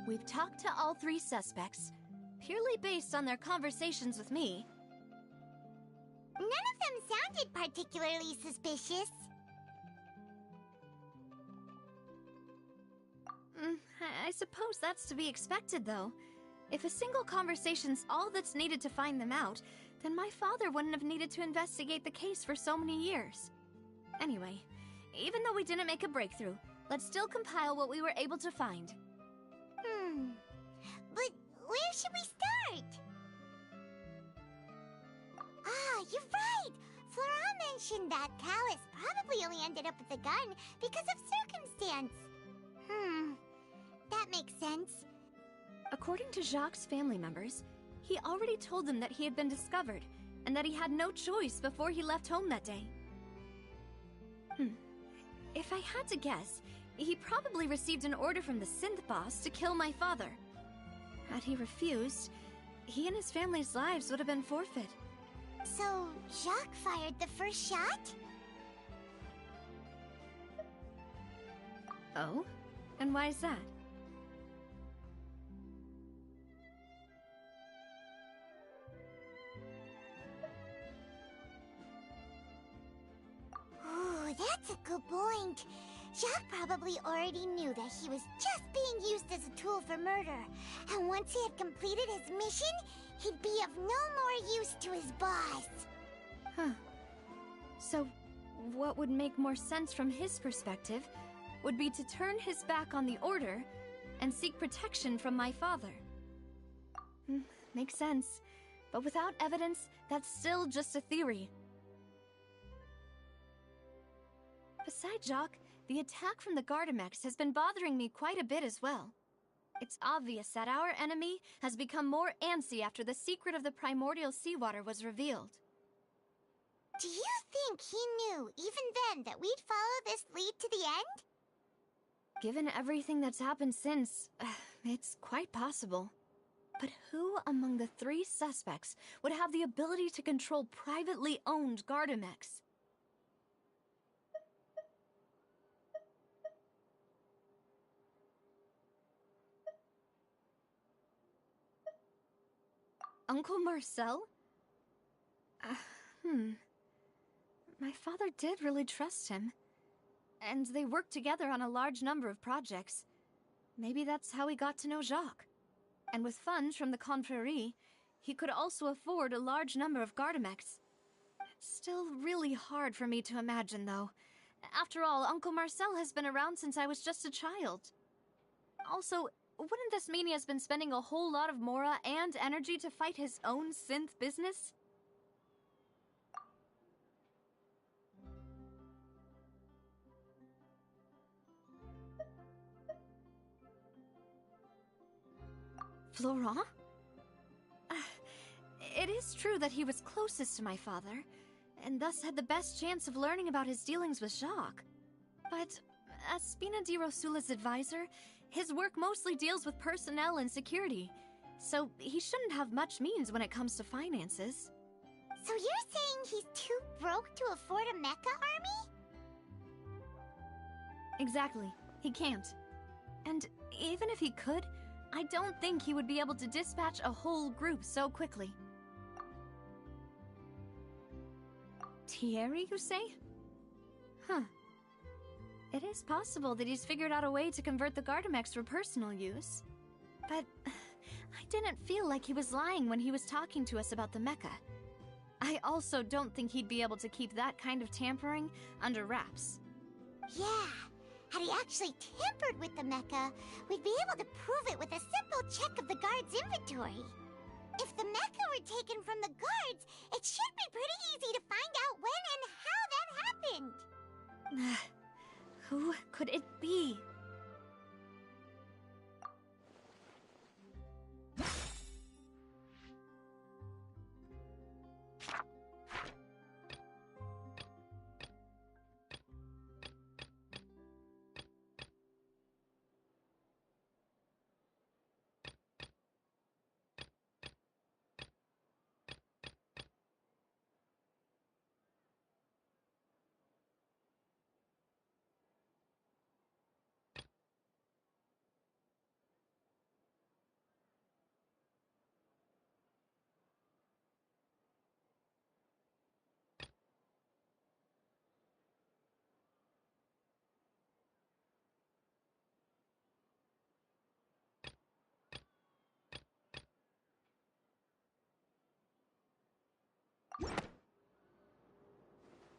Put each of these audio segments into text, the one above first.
We've talked to all three suspects, purely based on their conversations with me. None of them sounded particularly suspicious. I suppose that's to be expected, though. If a single conversation's all that's needed to find them out, then my father wouldn't have needed to investigate the case for so many years. Anyway, even though we didn't make a breakthrough, let's still compile what we were able to find. But where should we start? Ah, you're right! Flora mentioned that Callus probably only ended up with the gun because of circumstance. That makes sense. According to Jacques' family members, he already told them that he had been discovered, and that he had no choice before he left home that day. If I had to guess, he probably received an order from the synth boss to kill my father. Had he refused, he and his family's lives would have been forfeit. So, Jacques fired the first shot? Oh? And why is that? Ooh, that's a good point. Jacques probably already knew that he was just being used as a tool for murder. And once he had completed his mission, he'd be of no more use to his boss. So, what would make more sense from his perspective would be to turn his back on the Order and seek protection from my father. Makes sense. But without evidence, that's still just a theory. Besides Jacques, the attack from the Gardamex has been bothering me quite a bit as well. It's obvious that our enemy has become more antsy after the secret of the primordial seawater was revealed. Do you think he knew, even then, that we'd follow this lead to the end? Given everything that's happened since, it's quite possible. But who among the three suspects would have the ability to control privately owned Gardamex? Uncle Marcel? My father did really trust him. And they worked together on a large number of projects. Maybe that's how he got to know Jacques. And with funds from the Confrérie, he could also afford a large number of Gardamex. It's still really hard for me to imagine, though. After all, Uncle Marcel has been around since I was just a child. Also, wouldn't this mean he has been spending a whole lot of mora and energy to fight his own synth business? Florent? It is true that he was closest to my father, and thus had the best chance of learning about his dealings with Jacques. But as Spina di Rosula's advisor, his work mostly deals with personnel and security, so he shouldn't have much means when it comes to finances. So you're saying he's too broke to afford a mecha army? Exactly. He can't. And even if he could, I don't think he would be able to dispatch a whole group so quickly. Thierry, you say? It is possible that he's figured out a way to convert the Gardamex for personal use. But I didn't feel like he was lying when he was talking to us about the mecha. I also don't think he'd be able to keep that kind of tampering under wraps. Yeah. Had he actually tampered with the mecha, we'd be able to prove it with a simple check of the guard's inventory. If the mecha were taken from the guards, it should be pretty easy to find out when and how that happened. Who could it be?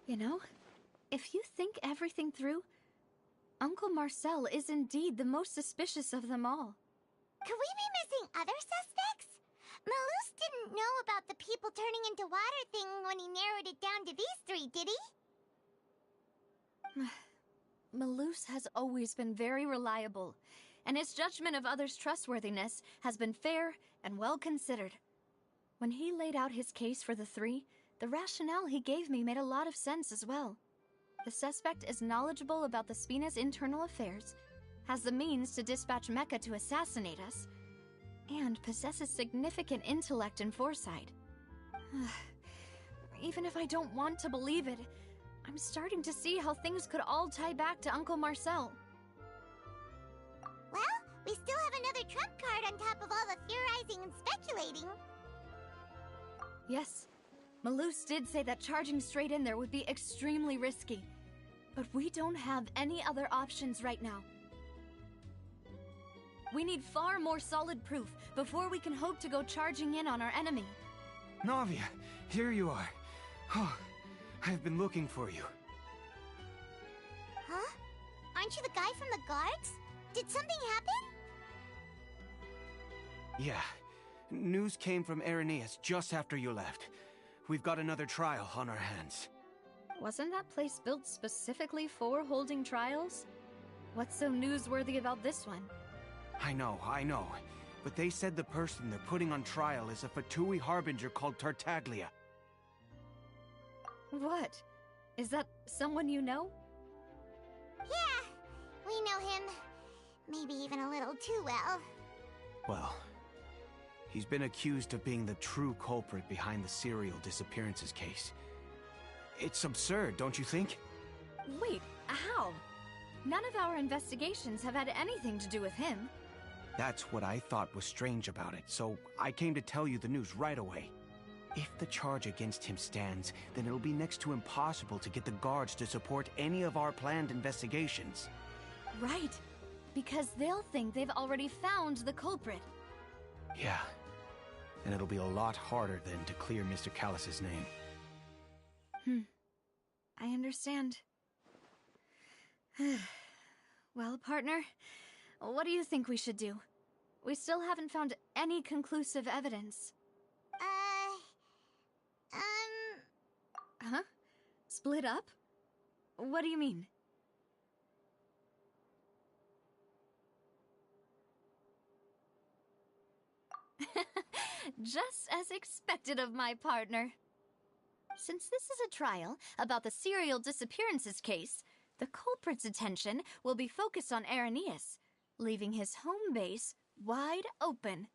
You know, if you think everything through, Uncle Marcel is indeed the most suspicious of them all. Could we be missing other suspects? Malus didn't know about the people turning into water thing when he narrowed it down to these three, did he? Malus has always been very reliable, and his judgment of others' trustworthiness has been fair and well considered. When he laid out his case for the three, the rationale he gave me made a lot of sense as well. The suspect is knowledgeable about the Spina's internal affairs, has the means to dispatch Mecha to assassinate us, and possesses significant intellect and foresight. Even if I don't want to believe it, I'm starting to see how things could all tie back to Uncle Marcel. Well, we still have another trump card on top of all the theorizing and speculating. Yes, Malus did say that charging straight in there would be extremely risky, but we don't have any other options right now. We need far more solid proof before we can hope to go charging in on our enemy. Navia, here you are. Oh, I've been looking for you. Huh? Aren't you the guy from the guards? Did something happen? Yeah. News came from Aeneas just after you left. We've got another trial on our hands. Wasn't that place built specifically for holding trials? What's so newsworthy about this one? I know. But they said the person they're putting on trial is a Fatui harbinger called Tartaglia. What? Is that someone you know? Yeah, we know him. Maybe even a little too well. Well, he's been accused of being the true culprit behind the serial disappearances case. It's absurd, don't you think? Wait, how? None of our investigations have had anything to do with him. That's what I thought was strange about it, so I came to tell you the news right away. If the charge against him stands, then it'll be next to impossible to get the guards to support any of our planned investigations. Right, because they'll think they've already found the culprit. Yeah, and it'll be a lot harder then to clear Mr. Callus's name. I understand. Well, partner, what do you think we should do? We still haven't found any conclusive evidence. Huh? Split up? What do you mean? Just as expected of my partner. Since this is a trial about the serial disappearances case, the culprit's attention will be focused on Aeneas, leaving his home base wide open.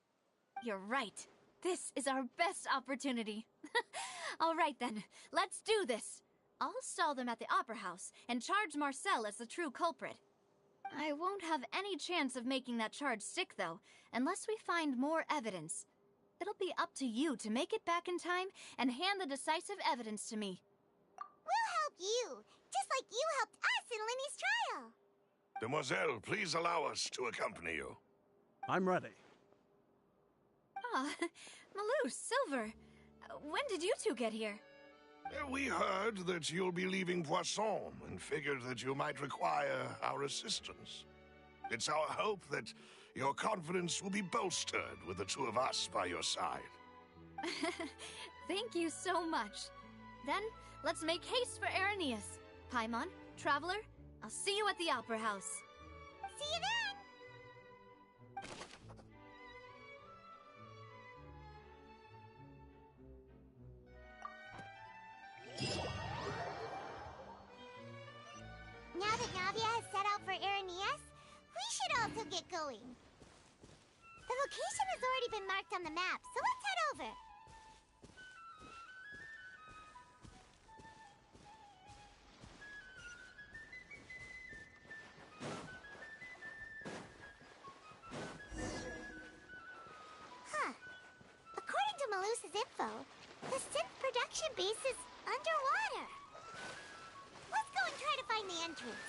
You're right. This is our best opportunity. All right then, let's do this. I'll stall them at the Opera House and charge Marcel as the true culprit. I won't have any chance of making that charge stick, though, unless we find more evidence. It'll be up to you to make it back in time and hand the decisive evidence to me. We'll help you, just like you helped us in Linny's trial. Demoiselle, please allow us to accompany you. I'm ready. Ah, Malus, Silver, when did you two get here? We heard that you'll be leaving Poisson and figured that you might require our assistance. It's our hope that your confidence will be bolstered with the two of us by your side. Thank you so much. Then, let's make haste for Aeneas. Paimon, Traveler, I'll see you at the Opera House. See you then! Now that Navia has set out for Aeneas, we should also get going. The location has already been marked on the map, so let's head over. Huh. According to Malus's info, the synth production base is underwater. Let's go and try to find the entrance.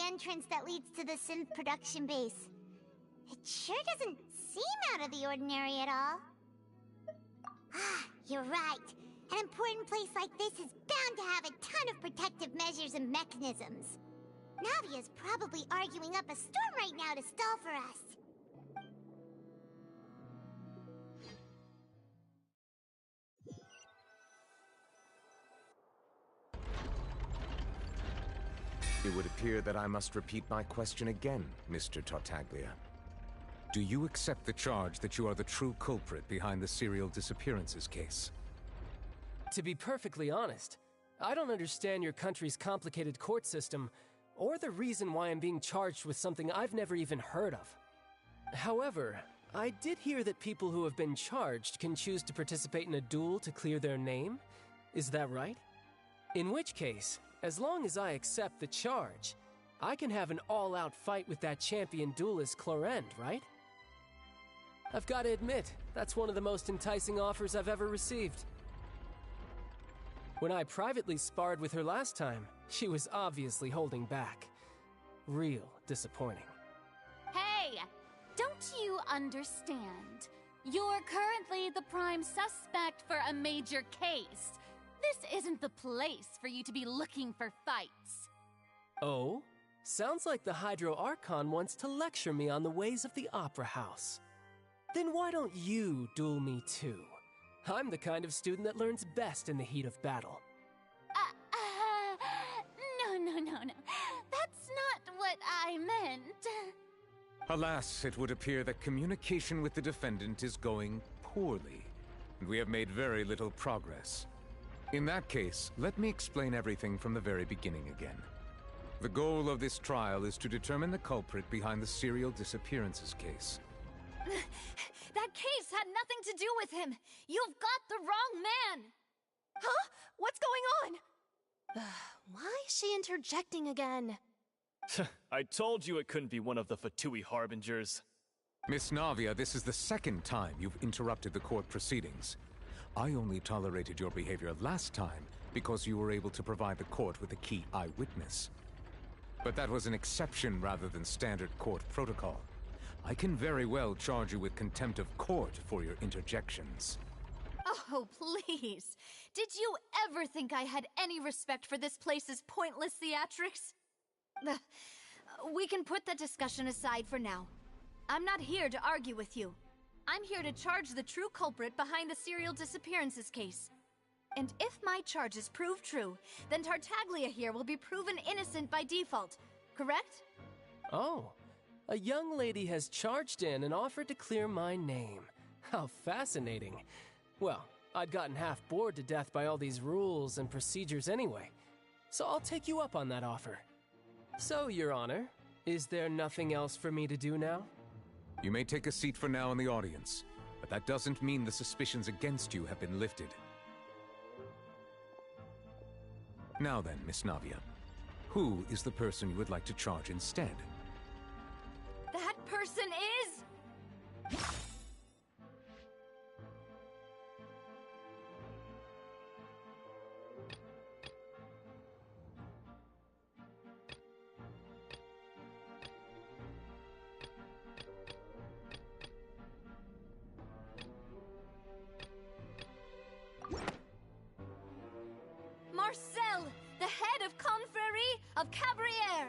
entrance that leads to the synth production base. It sure doesn't seem out of the ordinary at all. Ah, you're right. An important place like this is bound to have a ton of protective measures and mechanisms. Navia's probably arguing up a storm right now to stall for us. It would appear that I must repeat my question again, Mr. Tartaglia. Do you accept the charge that you are the true culprit behind the serial disappearances case? To be perfectly honest, I don't understand your country's complicated court system, or the reason why I'm being charged with something I've never even heard of. However, I did hear that people who have been charged can choose to participate in a duel to clear their name. Is that right? In which case, as long as I accept the charge, I can have an all-out fight with that champion duelist Clorend, right? I've got to admit, that's one of the most enticing offers I've ever received. When I privately sparred with her last time, she was obviously holding back. Real disappointing. Hey! Don't you understand? You're currently the prime suspect for a major case. This isn't the place for you to be looking for fights. Oh? Sounds like the Hydro Archon wants to lecture me on the ways of the Opera House. Then why don't you duel me too? I'm the kind of student that learns best in the heat of battle. No. That's not what I meant. Alas, it would appear that communication with the defendant is going poorly, and we have made very little progress. In that case, let me explain everything from the very beginning again. The goal of this trial is to determine the culprit behind the serial disappearances case. That case had nothing to do with him! You've got the wrong man! Huh? What's going on? Why is she interjecting again? I told you it couldn't be one of the Fatui Harbingers. Miss Navia, this is the second time you've interrupted the court proceedings. I only tolerated your behavior last time because you were able to provide the court with a key eyewitness. But that was an exception rather than standard court protocol. I can very well charge you with contempt of court for your interjections. Oh, please. Did you ever think I had any respect for this place's pointless theatrics? We can put that discussion aside for now. I'm not here to argue with you. I'm here to charge the true culprit behind the serial disappearances case. And if my charges prove true, then Tartaglia here will be proven innocent by default, correct? Oh, a young lady has charged in and offered to clear my name. How fascinating. Well, I'd gotten half bored to death by all these rules and procedures anyway, so I'll take you up on that offer. So, Your Honor, is there nothing else for me to do now? You may take a seat for now in the audience, but that doesn't mean the suspicions against you have been lifted. Now then, Miss Navia, who is the person you would like to charge instead? That person is... Marcel, the head of Confrérie of Cabrières!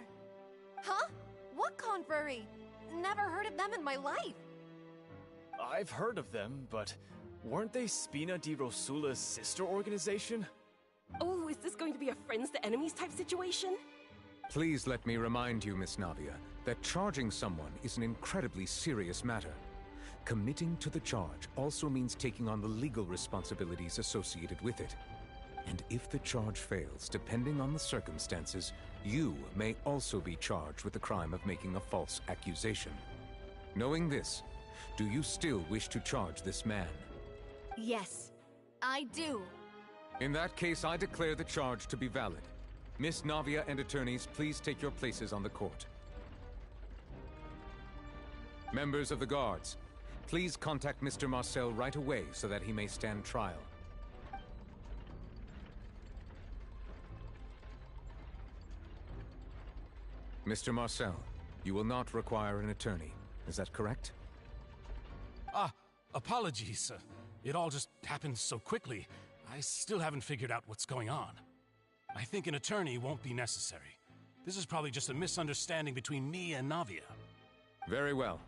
Huh? What confrérie? Never heard of them in my life. I've heard of them, but weren't they Spina di Rosula's sister organization? Oh, is this going to be a friends to enemies type situation? Please let me remind you, Miss Navia, that charging someone is an incredibly serious matter. Committing to the charge also means taking on the legal responsibilities associated with it. And if the charge fails, depending on the circumstances, you may also be charged with the crime of making a false accusation. Knowing this, do you still wish to charge this man? Yes, I do. In that case, I declare the charge to be valid. Miss Navia and attorneys, please take your places on the court. Members of the guards, please contact Mr. Marcel right away so that he may stand trial. Mr. Marcel, you will not require an attorney. Is that correct? Apologies. It all just happened so quickly. I still haven't figured out what's going on. I think an attorney won't be necessary. This is probably just a misunderstanding between me and Navia. Very well.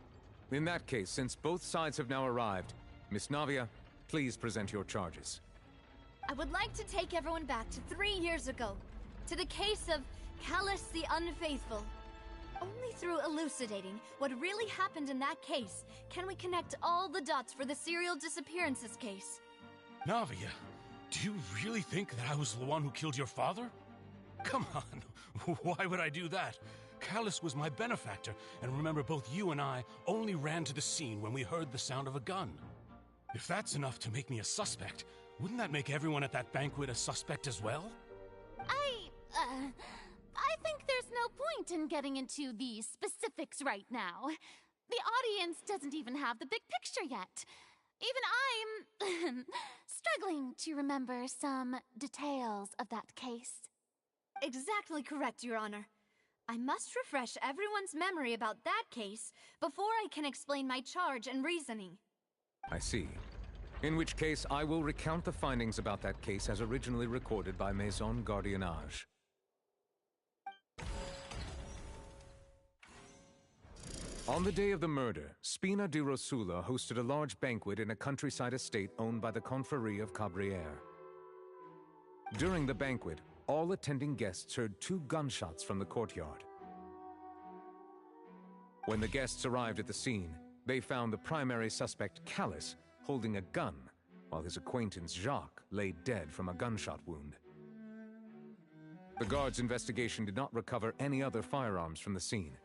In that case, since both sides have now arrived, Miss Navia, please present your charges. I would like to take everyone back to 3 years ago, to the case of Callus the Unfaithful. Only through elucidating what really happened in that case can we connect all the dots for the serial disappearances case. Navia, do you really think that I was the one who killed your father? Come on, why would I do that? Callus was my benefactor, and remember both you and I only ran to the scene when we heard the sound of a gun. If that's enough to make me a suspect, wouldn't that make everyone at that banquet a suspect as well? I think there's no point in getting into the specifics right now. The audience doesn't even have the big picture yet. Even I'm struggling to remember some details of that case. Exactly correct, Your Honor. I must refresh everyone's memory about that case before I can explain my charge and reasoning. I see. In which case, I will recount the findings about that case as originally recorded by Maison Gardiennage. On the day of the murder, Spina di Rosula hosted a large banquet in a countryside estate owned by the Confrérie of Cabrières. During the banquet, all attending guests heard 2 gunshots from the courtyard. When the guests arrived at the scene, they found the primary suspect, Callus, holding a gun, while his acquaintance, Jacques, lay dead from a gunshot wound. The guards' investigation did not recover any other firearms from the scene.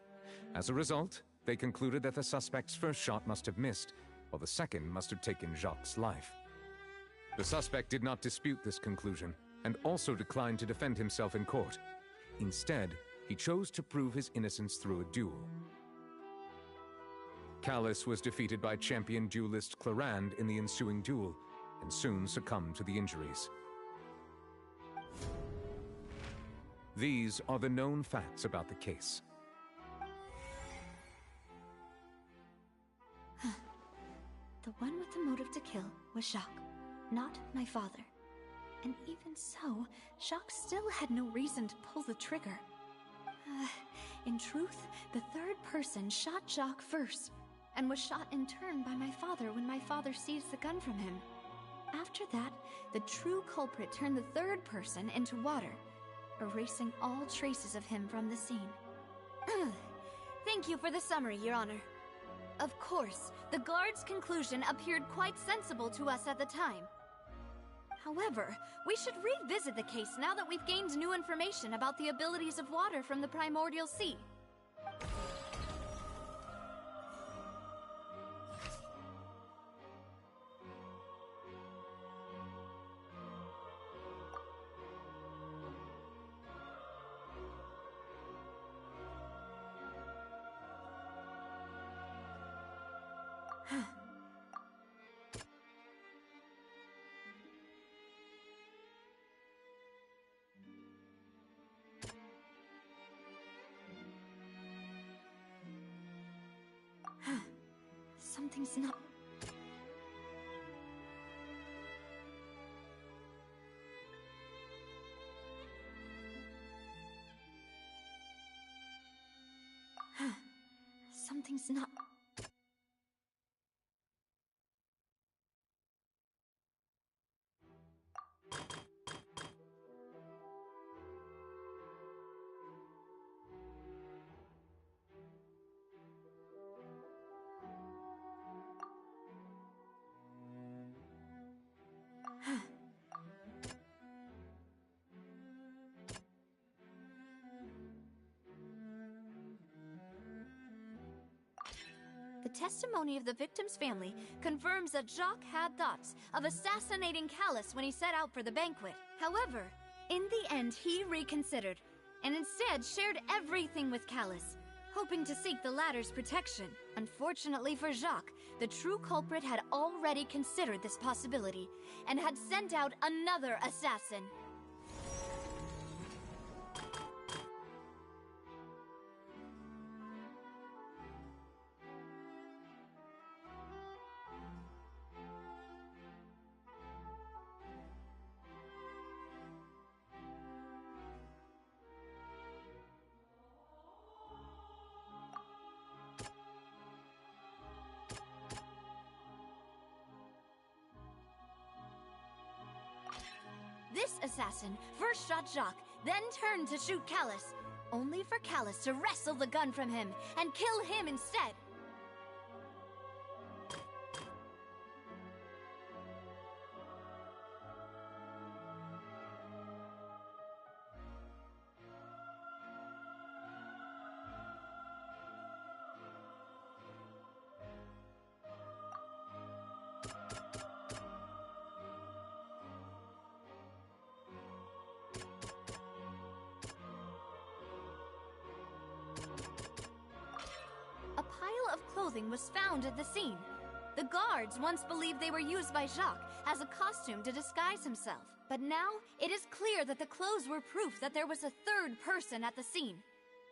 As a result, they concluded that the suspect's first shot must have missed, while the second must have taken Jacques' life. The suspect did not dispute this conclusion, and also declined to defend himself in court. Instead, he chose to prove his innocence through a duel. Callus was defeated by champion duelist Clarande in the ensuing duel, and soon succumbed to the injuries. These are the known facts about the case. The one with the motive to kill was Jacques, not my father. And even so, Jacques still had no reason to pull the trigger. In truth, the third person shot Jacques first, and was shot in turn by my father when my father seized the gun from him. After that, the true culprit turned the third person into water, erasing all traces of him from the scene. Thank you for the summary, Your Honor. Of course, the guard's conclusion appeared quite sensible to us at the time. However, we should revisit the case now that we've gained new information about the abilities of water from the primordial sea. Something's not... Something's not... The testimony of the victim's family confirms that Jacques had thoughts of assassinating Callus when he set out for the banquet. However, in the end, he reconsidered, and instead shared everything with Callus, hoping to seek the latter's protection. Unfortunately for Jacques, the true culprit had already considered this possibility, and had sent out another assassin. this assassin first shot Jacques, then turned to shoot Callus, only for Callus to wrestle the gun from him and kill him instead. Clothing was found at the scene. The guards once believed they were used by Jacques as a costume to disguise himself. But now, it is clear that the clothes were proof that there was a third person at the scene,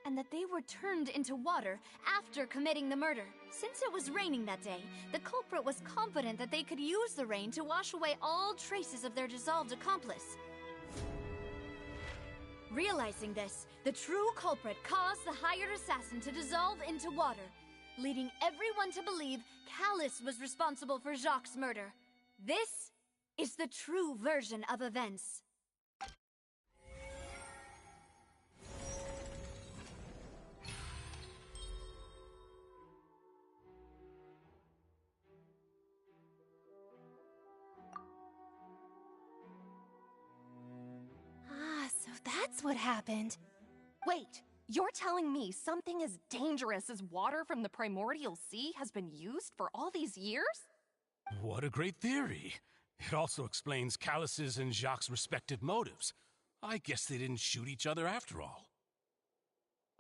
and that they were turned into water after committing the murder. Since it was raining that day, the culprit was confident that they could use the rain to wash away all traces of their dissolved accomplice. Realizing this, the true culprit caused the hired assassin to dissolve into water, leading everyone to believe Callus was responsible for Jacques' murder. This is the true version of events. So that's what happened. Wait. You're telling me something as dangerous as water from the primordial sea has been used for all these years? What a great theory. It also explains Callus's and Jacques' respective motives. I guess they didn't shoot each other after all.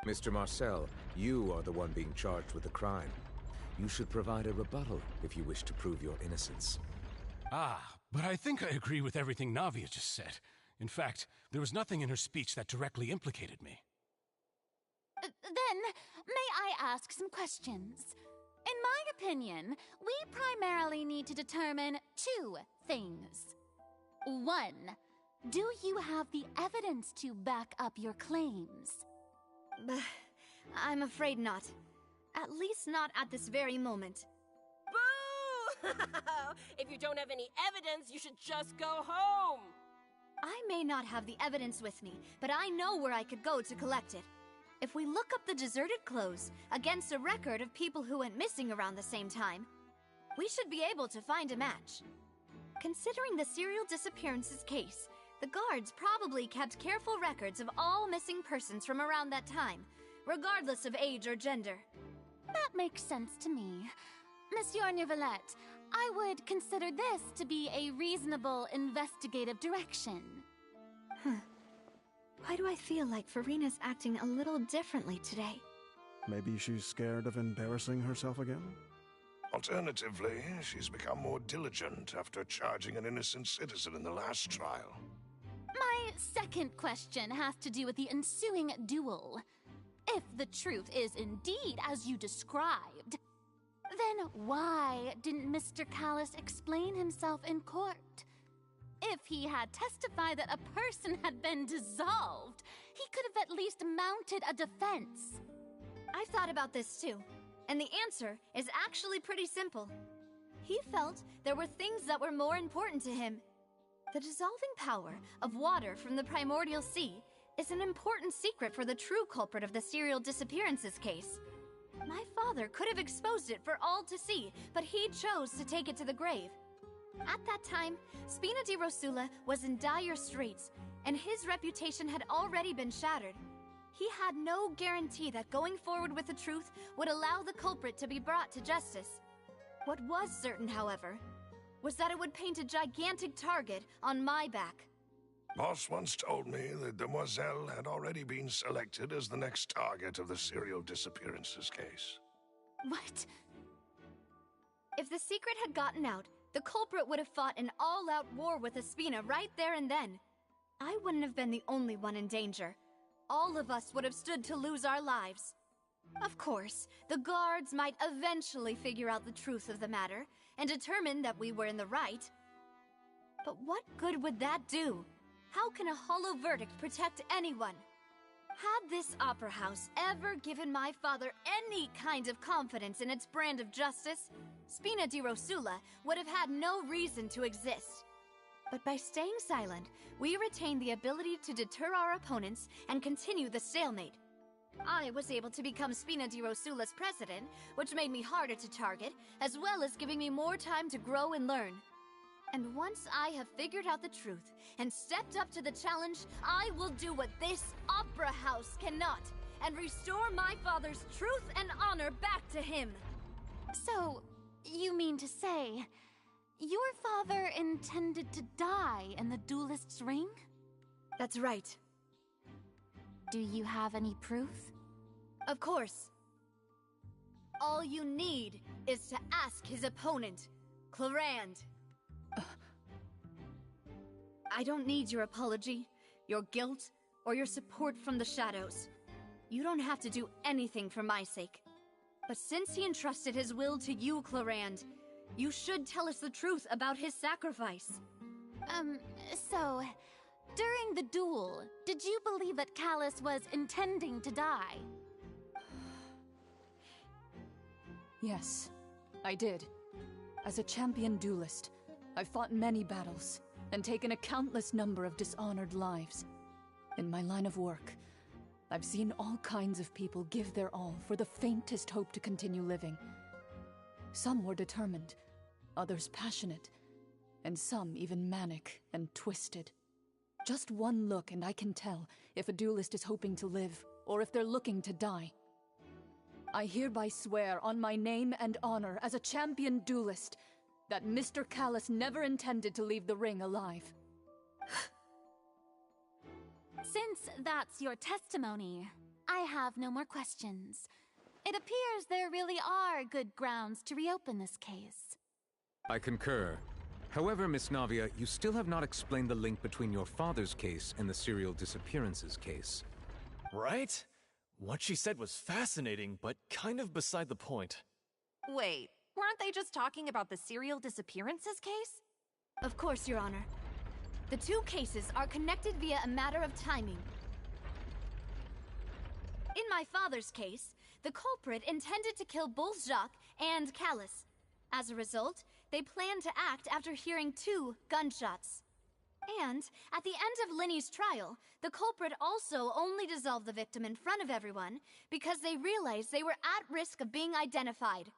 Mr. Marcel, you are the one being charged with the crime. You should provide a rebuttal if you wish to prove your innocence. But I think I agree with everything Navia just said. In fact, there was nothing in her speech that directly implicated me. Then, may I ask some questions? In my opinion, we primarily need to determine two things. One, do you have the evidence to back up your claims? I'm afraid not. At least not at this very moment. Boo! If you don't have any evidence, you should just go home! I may not have the evidence with me, but I know where I could go to collect it. If we look up the deserted clothes against a record of people who went missing around the same time, we should be able to find a match. Considering the serial disappearances case, the guards probably kept careful records of all missing persons from around that time, regardless of age or gender. That makes sense to me. Monsieur Neuvillette, I would consider this to be a reasonable investigative direction. Why do I feel like Farina's acting a little differently today? Maybe she's scared of embarrassing herself again? Alternatively, she's become more diligent after charging an innocent citizen in the last trial. My second question has to do with the ensuing duel. If the truth is indeed as you described, then why didn't Mr. Callus explain himself in court? If he had testified that a person had been dissolved, he could have at least mounted a defense. I've thought about this too, and the answer is actually pretty simple. He felt there were things that were more important to him. The dissolving power of water from the primordial sea is an important secret for the true culprit of the serial disappearances case. My father could have exposed it for all to see, but he chose to take it to the grave. At that time, Spina di Rosula was in dire straits, and his reputation had already been shattered. He had no guarantee that going forward with the truth would allow the culprit to be brought to justice. What was certain, however, was that it would paint a gigantic target on my back. Boss once told me that Demoiselle had already been selected as the next target of the serial disappearances case. What? If the secret had gotten out, the culprit would have fought an all-out war with Espina right there and then. I wouldn't have been the only one in danger. All of us would have stood to lose our lives. Of course, the guards might eventually figure out the truth of the matter and determine that we were in the right. But what good would that do? How can a hollow verdict protect anyone? Had this opera house ever given my father any kind of confidence in its brand of justice, Spina di Rosula would have had no reason to exist. But by staying silent, we retain the ability to deter our opponents and continue the stalemate. I was able to become Spina di Rosula's president, which made me harder to target, as well as giving me more time to grow and learn. And once I have figured out the truth and stepped up to the challenge, I will do what this opera house cannot, and restore my father's truth and honor back to him. So, you mean to say, your father intended to die in the duelist's ring? That's right. Do you have any proof? Of course. All you need is to ask his opponent, Clarand. I don't need your apology, your guilt, or your support from the shadows. You don't have to do anything for my sake. But since he entrusted his will to you, Clarand, you should tell us the truth about his sacrifice. So, during the duel, did you believe that Callus was intending to die? Yes, I did. As a champion duelist, I've fought many battles and taken a countless number of dishonored lives. In my line of work, I've seen all kinds of people give their all for the faintest hope to continue living. Some were determined, others passionate, and some even manic and twisted. Just one look and I can tell if a duelist is hoping to live or if they're looking to die. I hereby swear on my name and honor as a champion duelist that Mr. Callus never intended to leave the ring alive. Since that's your testimony, I have no more questions. It appears there really are good grounds to reopen this case. I concur. However, Miss Navia, you still have not explained the link between your father's case and the serial disappearances case. Right? What she said was fascinating, but kind of beside the point. Wait, weren't they just talking about the serial disappearances case? Of course, Your Honor. The two cases are connected via a matter of timing. In my father's case, the culprit intended to kill both Jacques and Callus. As a result, they planned to act after hearing 2 gunshots. And, at the end of Linny's trial, the culprit also only dissolved the victim in front of everyone because they realized they were at risk of being identified.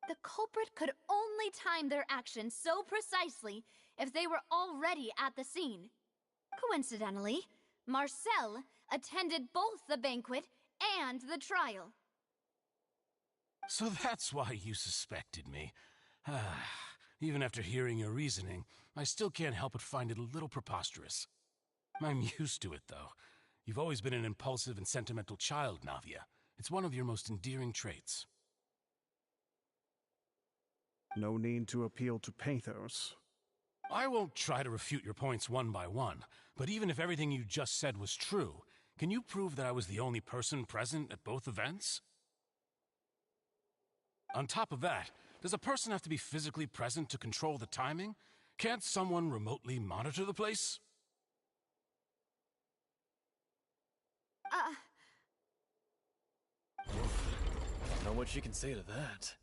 The culprit could only time their actions so precisely if they were already at the scene. Coincidentally, Marcel attended both the banquet and the trial. So that's why you suspected me. Even after hearing your reasoning, I still can't help but find it a little preposterous. I'm used to it, though. You've always been an impulsive and sentimental child, Navia. It's one of your most endearing traits. No need to appeal to pathos. I won't try to refute your points one by one, but even if everything you just said was true, can you prove that I was the only person present at both events? On top of that, does a person have to be physically present to control the timing? Can't someone remotely monitor the place? Don't know what she can say to that.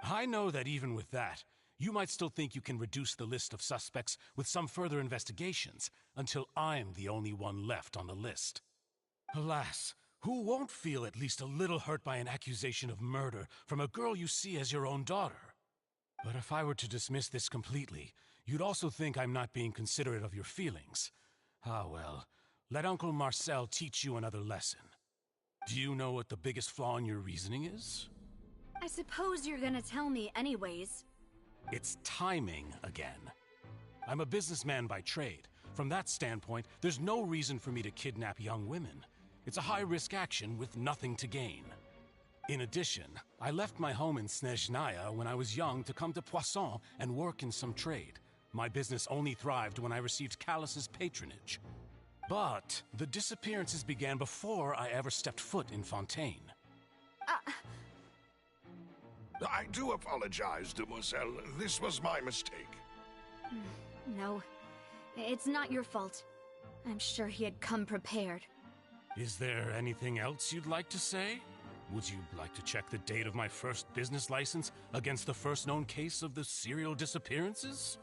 I know that even with that, you might still think you can reduce the list of suspects with some further investigations until I'm the only one left on the list. Alas, who won't feel at least a little hurt by an accusation of murder from a girl you see as your own daughter? But if I were to dismiss this completely, you'd also think I'm not being considerate of your feelings. Ah well, let Uncle Marcel teach you another lesson. Do you know what the biggest flaw in your reasoning is? I suppose you're gonna tell me anyways. It's timing again. I'm a businessman by trade. From that standpoint, there's no reason for me to kidnap young women. It's a high-risk action with nothing to gain. In addition, I left my home in Snezhnaya when I was young to come to Poisson and work in some trade. My business only thrived when I received Callus's patronage. But the disappearances began before I ever stepped foot in Fontaine. I do apologize, Demoiselle. This was my mistake. No, it's not your fault. I'm sure he had come prepared. Is there anything else you'd like to say? Would you like to check the date of my first business license against the first known case of the serial disappearances?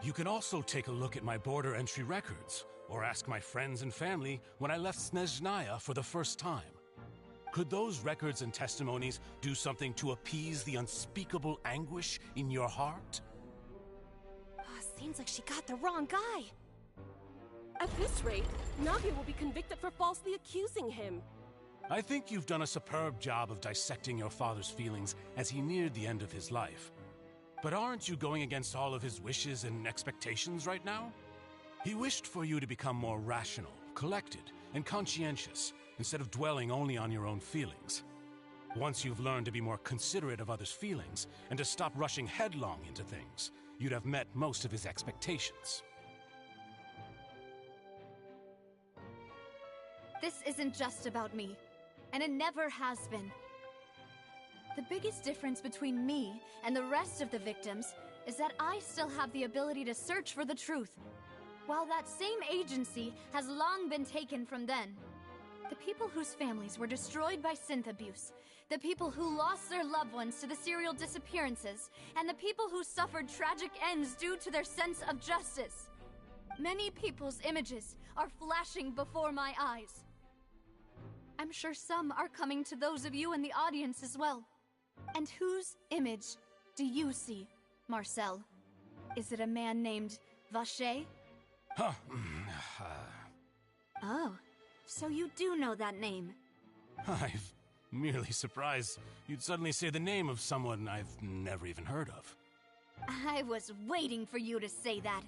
You can also take a look at my border entry records, or ask my friends and family when I left Snezhnaya for the first time. Could those records and testimonies do something to appease the unspeakable anguish in your heart? Seems like she got the wrong guy. At this rate, Navia will be convicted for falsely accusing him. I think you've done a superb job of dissecting your father's feelings as he neared the end of his life. But aren't you going against all of his wishes and expectations right now? He wished for you to become more rational, collected, and conscientious, instead of dwelling only on your own feelings. Once you've learned to be more considerate of others' feelings, and to stop rushing headlong into things, you'd have met most of his expectations. This isn't just about me, and it never has been. The biggest difference between me and the rest of the victims is that I still have the ability to search for the truth, while that same agency has long been taken from them. The people whose families were destroyed by synth abuse, the people who lost their loved ones to the serial disappearances, and the people who suffered tragic ends due to their sense of justice. Many people's images are flashing before my eyes. I'm sure some are coming to those of you in the audience as well. And whose image do you see, Marcel? Is it a man named Vacher? Huh. Oh, so you do know that name. I'm merely surprised you'd suddenly say the name of someone I've never even heard of. I was waiting for you to say that.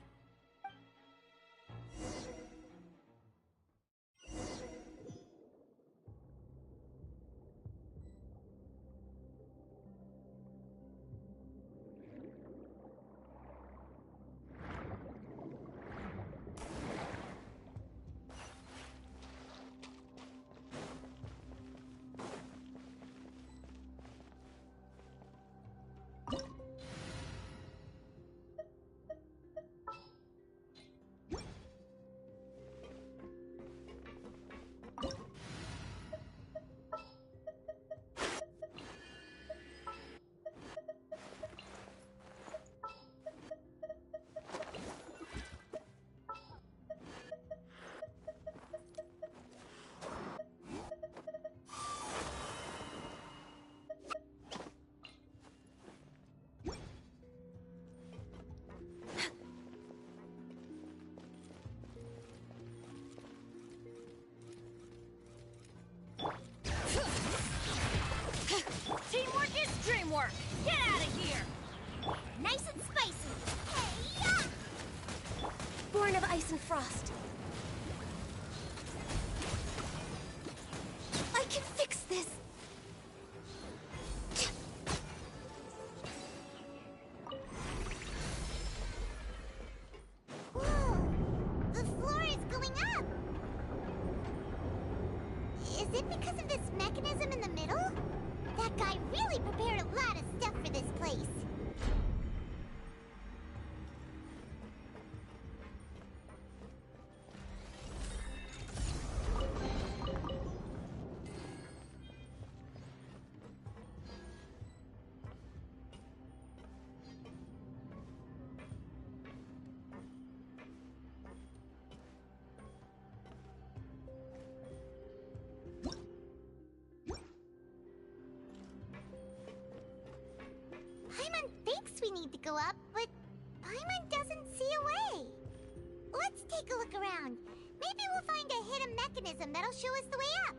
Teamwork is dreamwork! Get out of here! Nice and spicy! Hey-ya! Born of ice and frost. I can fix this! Whoa! The floor is going up! Is it because of this mechanism in the middle? That guy really prepared a lot of stuff for this place. Paimon thinks we need to go up, but Paimon doesn't see a way. Let's take a look around. Maybe we'll find a hidden mechanism that'll show us the way up.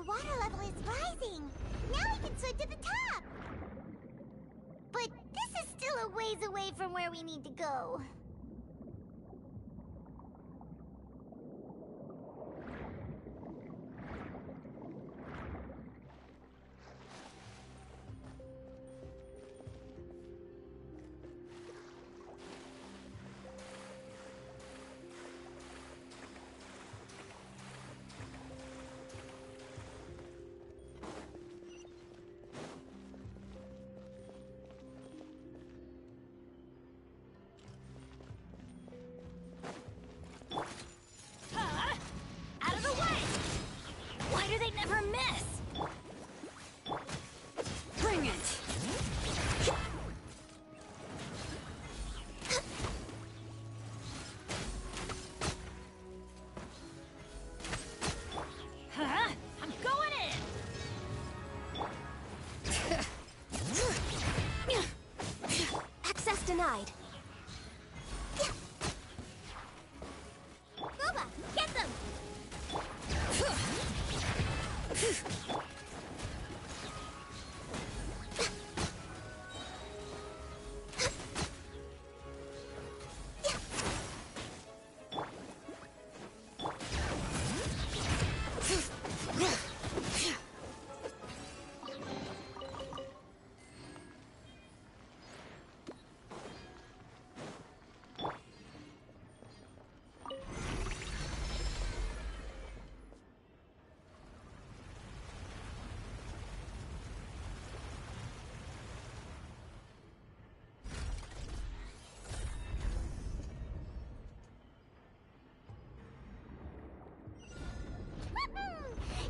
water level is rising. Now we can swim to the top. But this is still a ways away from where we need to go. Out of the way! Why do they never miss? Bring it! Huh? I'm going in! Access denied. Boba, get them!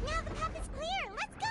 Now the path is clear. Let's go!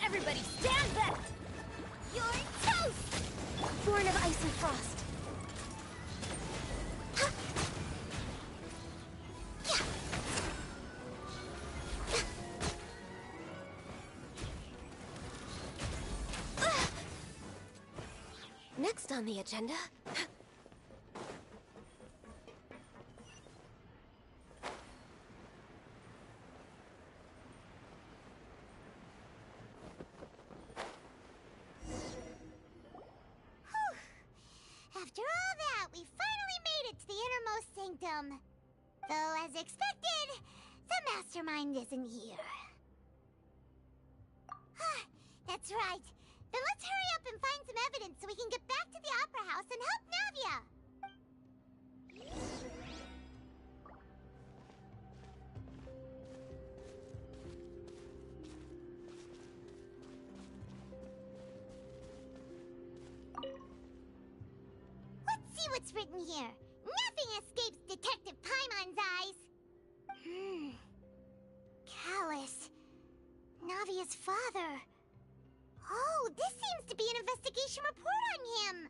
Everybody stand back! You're toast! Born of ice and frost. Next on the agenda... After all that, we finally made it to the innermost sanctum. Though, as expected, the mastermind isn't here. That's right. Then let's hurry up and find some evidence so we can get back to the Opera House and help Navia. Let's see what's written here. Nothing escapes Detective Paimon's eyes. Callus. Navia's father. Oh, this seems to be an investigation report on him.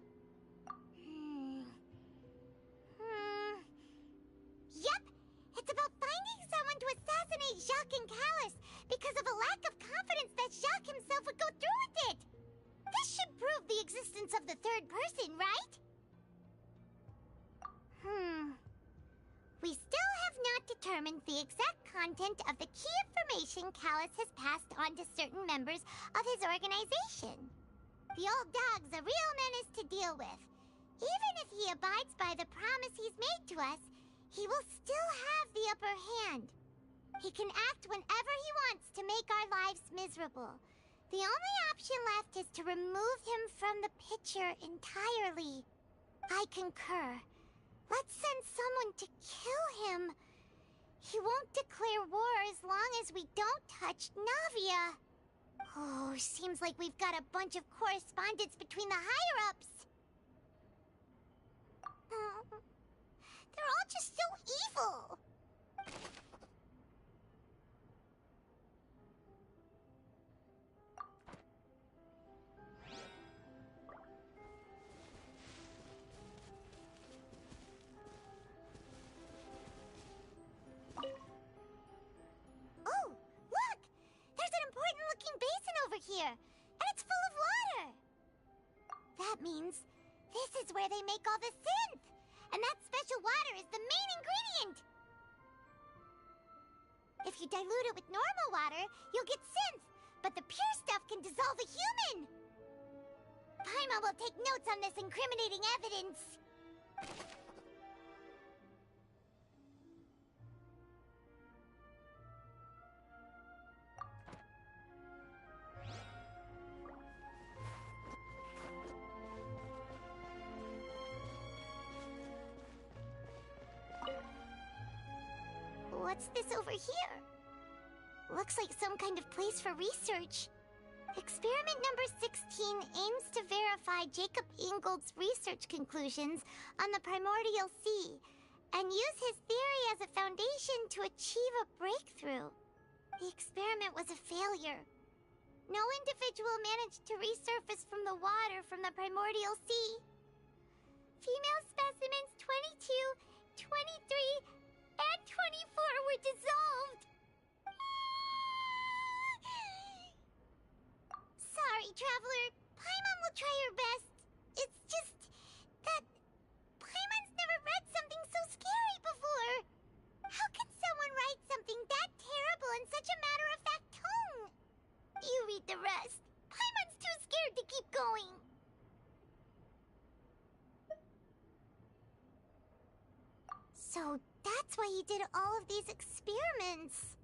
Jacques and Callus because of a lack of confidence that Jacques himself would go through with it. This should prove the existence of the third person, right? We still have not determined the exact content of the key information Callus has passed on to certain members of his organization. The old dog's a real menace to deal with. Even if he abides by the promise he's made to us, he will still have the upper hand. He can act whenever he wants to make our lives miserable. The only option left is to remove him from the picture entirely. I concur. Let's send someone to kill him. He won't declare war as long as we don't touch Navia. Oh, seems like we've got a bunch of correspondence between the higher-ups. They're all just so evil. Oh, look! There's an important-looking basin over here, and it's full of water. That means this is where they make all the synth. And that special water is the main ingredient! If you dilute it with normal water, you'll get synth, but the pure stuff can dissolve a human! Paimon will take notes on this incriminating evidence. What's this over here? Looks like some kind of place for research. Experiment number 16 aims to verify Jacob Ingold's research conclusions on the primordial sea and use his theory as a foundation to achieve a breakthrough. The experiment was a failure. No individual managed to resurface from the water from the primordial sea. Female specimens 22, 23, and 24 were dissolved. Sorry, Traveler. Paimon will try her best. It's just that Paimon's never read something so scary before. How can someone write something that terrible in such a matter-of-fact tone? You read the rest. Paimon's too scared to keep going. So that's why he did all of these experiments.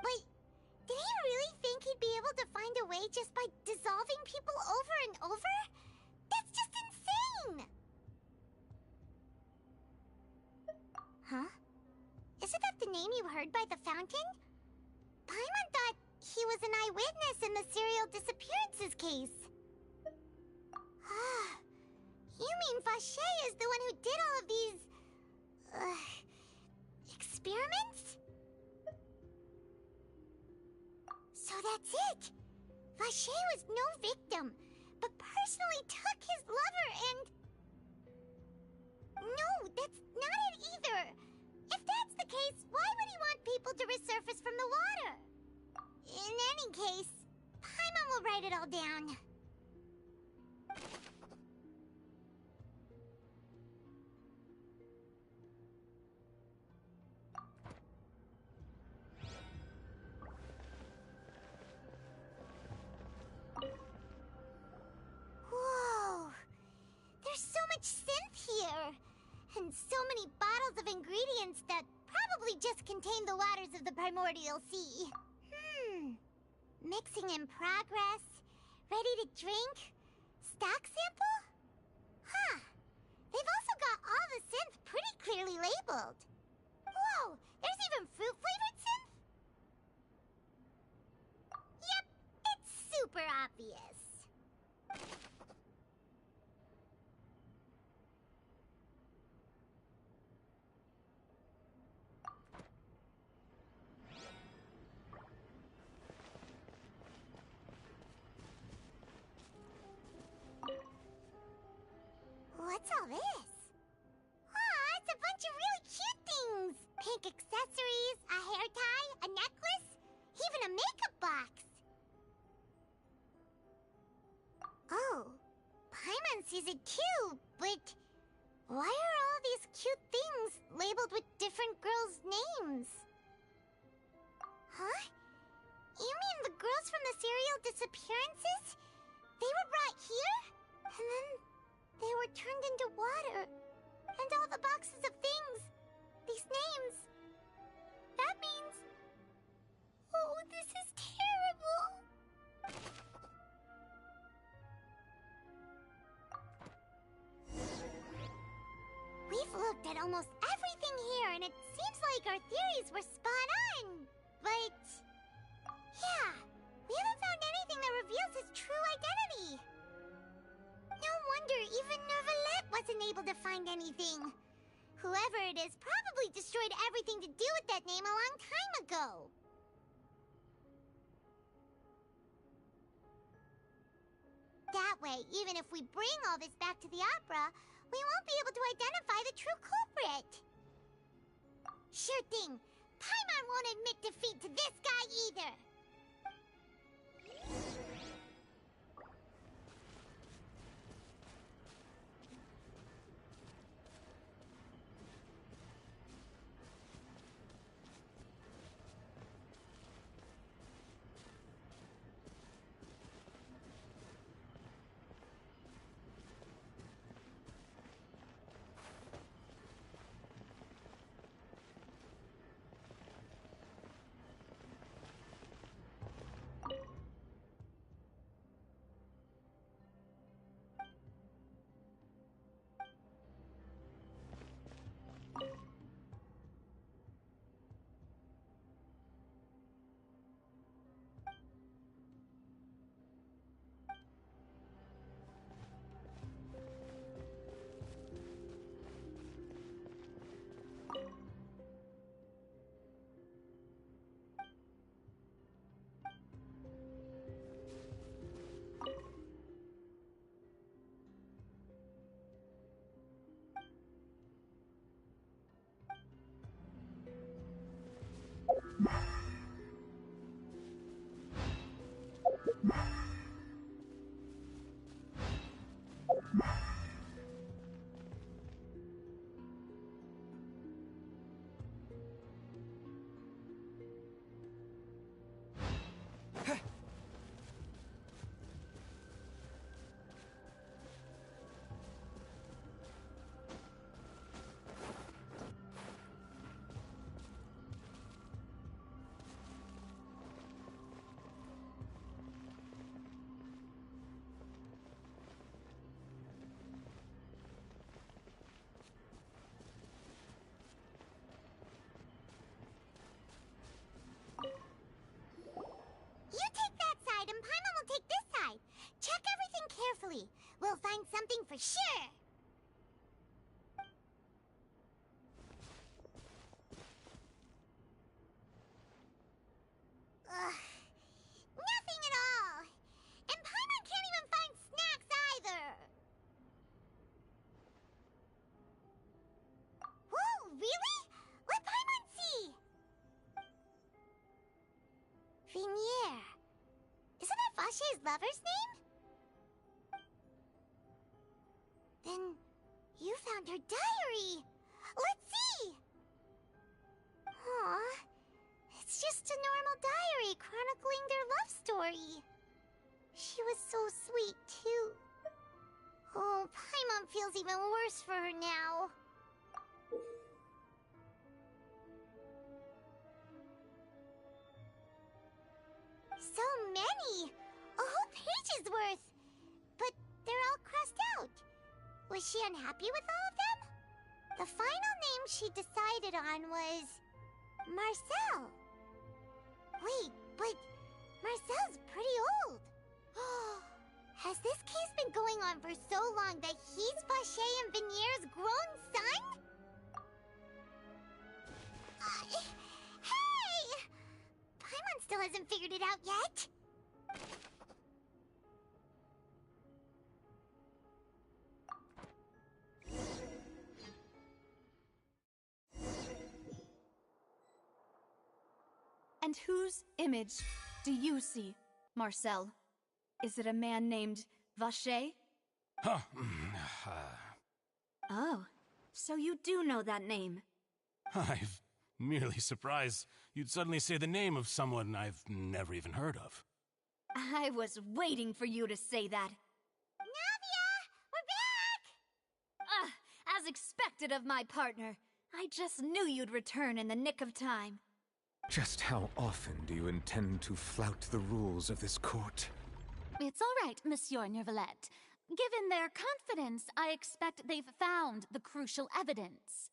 Wait, did he really think he'd be able to find a way just by dissolving people over and over? That's just insane! Huh? Isn't that the name you heard by the fountain? Paimon thought he was an eyewitness in the serial disappearances case. You mean Vache is the one who did all of these... experiments? So that's it! Vache was no victim, but personally took his lover and... No, that's not it either! If that's the case, why would he want people to resurface from the water? In any case, Paimon will write it all down. And so many bottles of ingredients that probably just contain the waters of the primordial sea. Mixing in progress. Ready to drink? Stock sample? Huh. They've also got all the synth pretty clearly labeled. Whoa, there's even fruit-flavored synth? Yep, it's super obvious. What's all this? Aw, it's a bunch of really cute things! Pink accessories, a hair tie, a labeled with different girls' names. Huh? You mean the girls from the serial disappearances? They were brought here? And then they were turned into water. And all the boxes of things. These names. That means... Oh, this is terrible. We've looked at almost everything here, and it seems like our theories were spot on. But... yeah, we haven't found anything that reveals his true identity. No wonder even Nervalette wasn't able to find anything. Whoever it is probably destroyed everything to do with that name a long time ago. That way, even if we bring all this back to the opera, we won't be able to identify the true culprit. Sure thing. Paimon won't admit defeat to this guy either. You take that side and Paimon will take this side. Check everything carefully. We'll find something for sure. Ugh. Nothing at all. And Paimon can't even find snacks either. Whoa, really? Let Paimon see. Vinier. Isn't that Vache's lover's name? Then you found her diary. Let's see. Aw, it's just a normal diary chronicling their love story. She was so sweet, too. Oh, Paimon feels even worse for her now. So many! A whole page's worth! But they're all crossed out. Was she unhappy with all of them? The final name she decided on was... Marcel. Wait, but Marcel's pretty old. Has this case been going on for so long that he's Vache and Vinier's grown son? Hey! Paimon still hasn't figured it out yet. And whose image do you see, Marcel? Is it a man named Vache? Huh. Oh, so you do know that name. I'm merely surprised you'd suddenly say the name of someone I've never even heard of. I was waiting for you to say that. Navia! We're back! As expected of my partner. I just knew you'd return in the nick of time. Just how often do you intend to flout the rules of this court? It's all right, Monsieur Neuvillette. Given their confidence, I expect they've found the crucial evidence.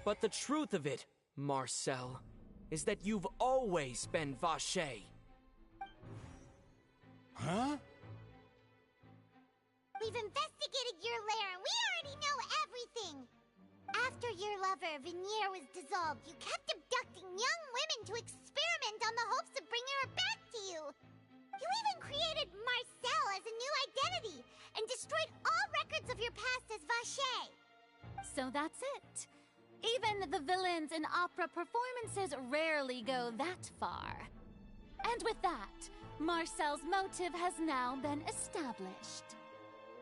But the truth of it, Marcel, is that you've always been Vacher. Huh? We've investigated your lair and we already know everything! After your lover, Vignier, was dissolved, you kept abducting young women to experiment on the hopes of bringing her back to you! You even created Marcel as a new identity and destroyed all records of your past as Vacher! So that's it. Even the villains in opera performances rarely go that far. And with that, Marcel's motive has now been established.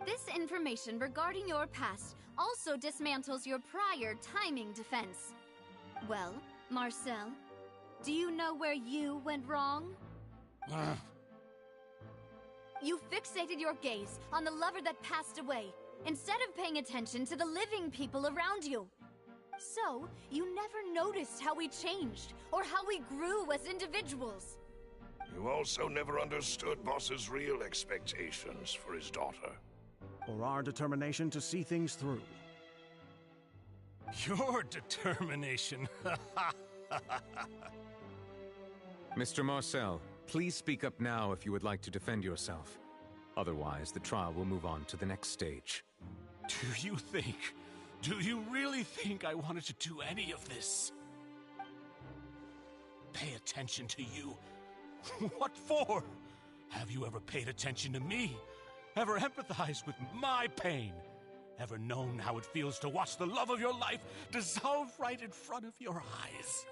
This information regarding your past also dismantles your prior timing defense. Well, Marcel, do you know where you went wrong? You fixated your gaze on the lover that passed away, instead of paying attention to the living people around you. So, you never noticed how we changed, or how we grew as individuals. You also never understood Boss's real expectations for his daughter. Or our determination to see things through. Your determination. Mr. Marcel, please speak up now if you would like to defend yourself. Otherwise, the trial will move on to the next stage. Do you really think I wanted to do any of this? Pay attention to you? What for? Have you ever paid attention to me? Ever empathized with my pain? Ever known how it feels to watch the love of your life dissolve right in front of your eyes?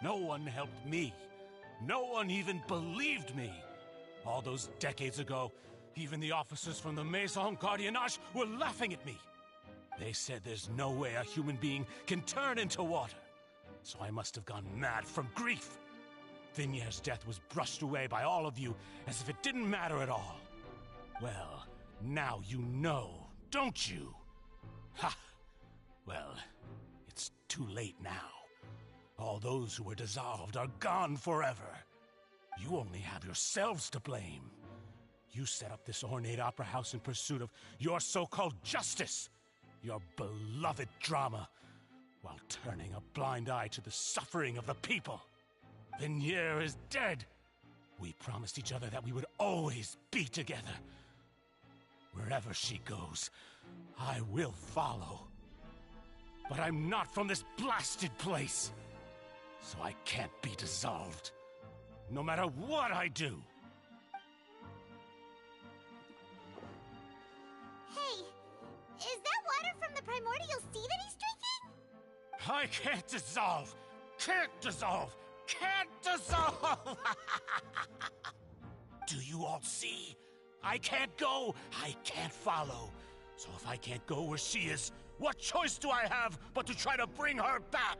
No one helped me. No one even believed me. All those decades ago, even the officers from the Maison Gardiennage were laughing at me. They said there's no way a human being can turn into water. So I must have gone mad from grief. Vignier's death was brushed away by all of you as if it didn't matter at all. Well, now you know, don't you? Ha! Well, it's too late now. All those who were dissolved are gone forever. You only have yourselves to blame. You set up this ornate opera house in pursuit of your so-called justice, your beloved drama, while turning a blind eye to the suffering of the people. Vignier is dead. We promised each other that we would always be together. Wherever she goes, I will follow. But I'm not from this blasted place, so I can't be dissolved, no matter what I do. Hey, is that water from the primordial sea that he's drinking? I can't dissolve! Can't dissolve! Can't dissolve! Do you all see? I can't go, I can't follow. So if I can't go where she is, what choice do I have but to try to bring her back?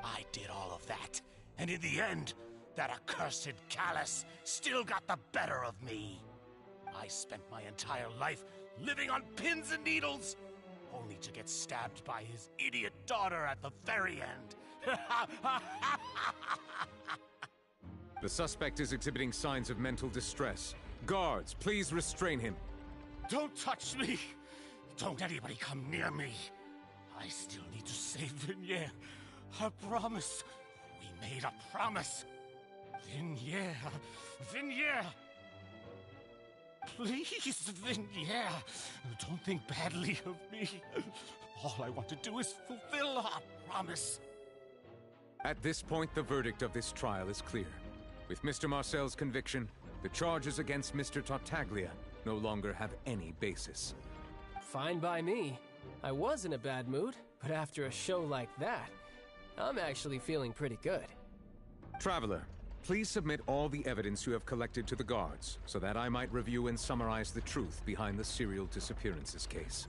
I did all of that, and in the end, that accursed Callus still got the better of me. I spent my entire life living on pins and needles, only to get stabbed by his idiot daughter at the very end. The suspect is exhibiting signs of mental distress. Guards, please restrain him. Don't touch me! Don't anybody come near me! I still need to save Vignier. A promise. We made a promise. Vignier. Vignier! Please, Vignier. Don't think badly of me. All I want to do is fulfill our promise. At this point, the verdict of this trial is clear. With Mr. Marcel's conviction, the charges against Mr. Tartaglia no longer have any basis. Fine by me. I was in a bad mood, but after a show like that, I'm actually feeling pretty good. Traveler, please submit all the evidence you have collected to the guards, so that I might review and summarize the truth behind the serial disappearances case.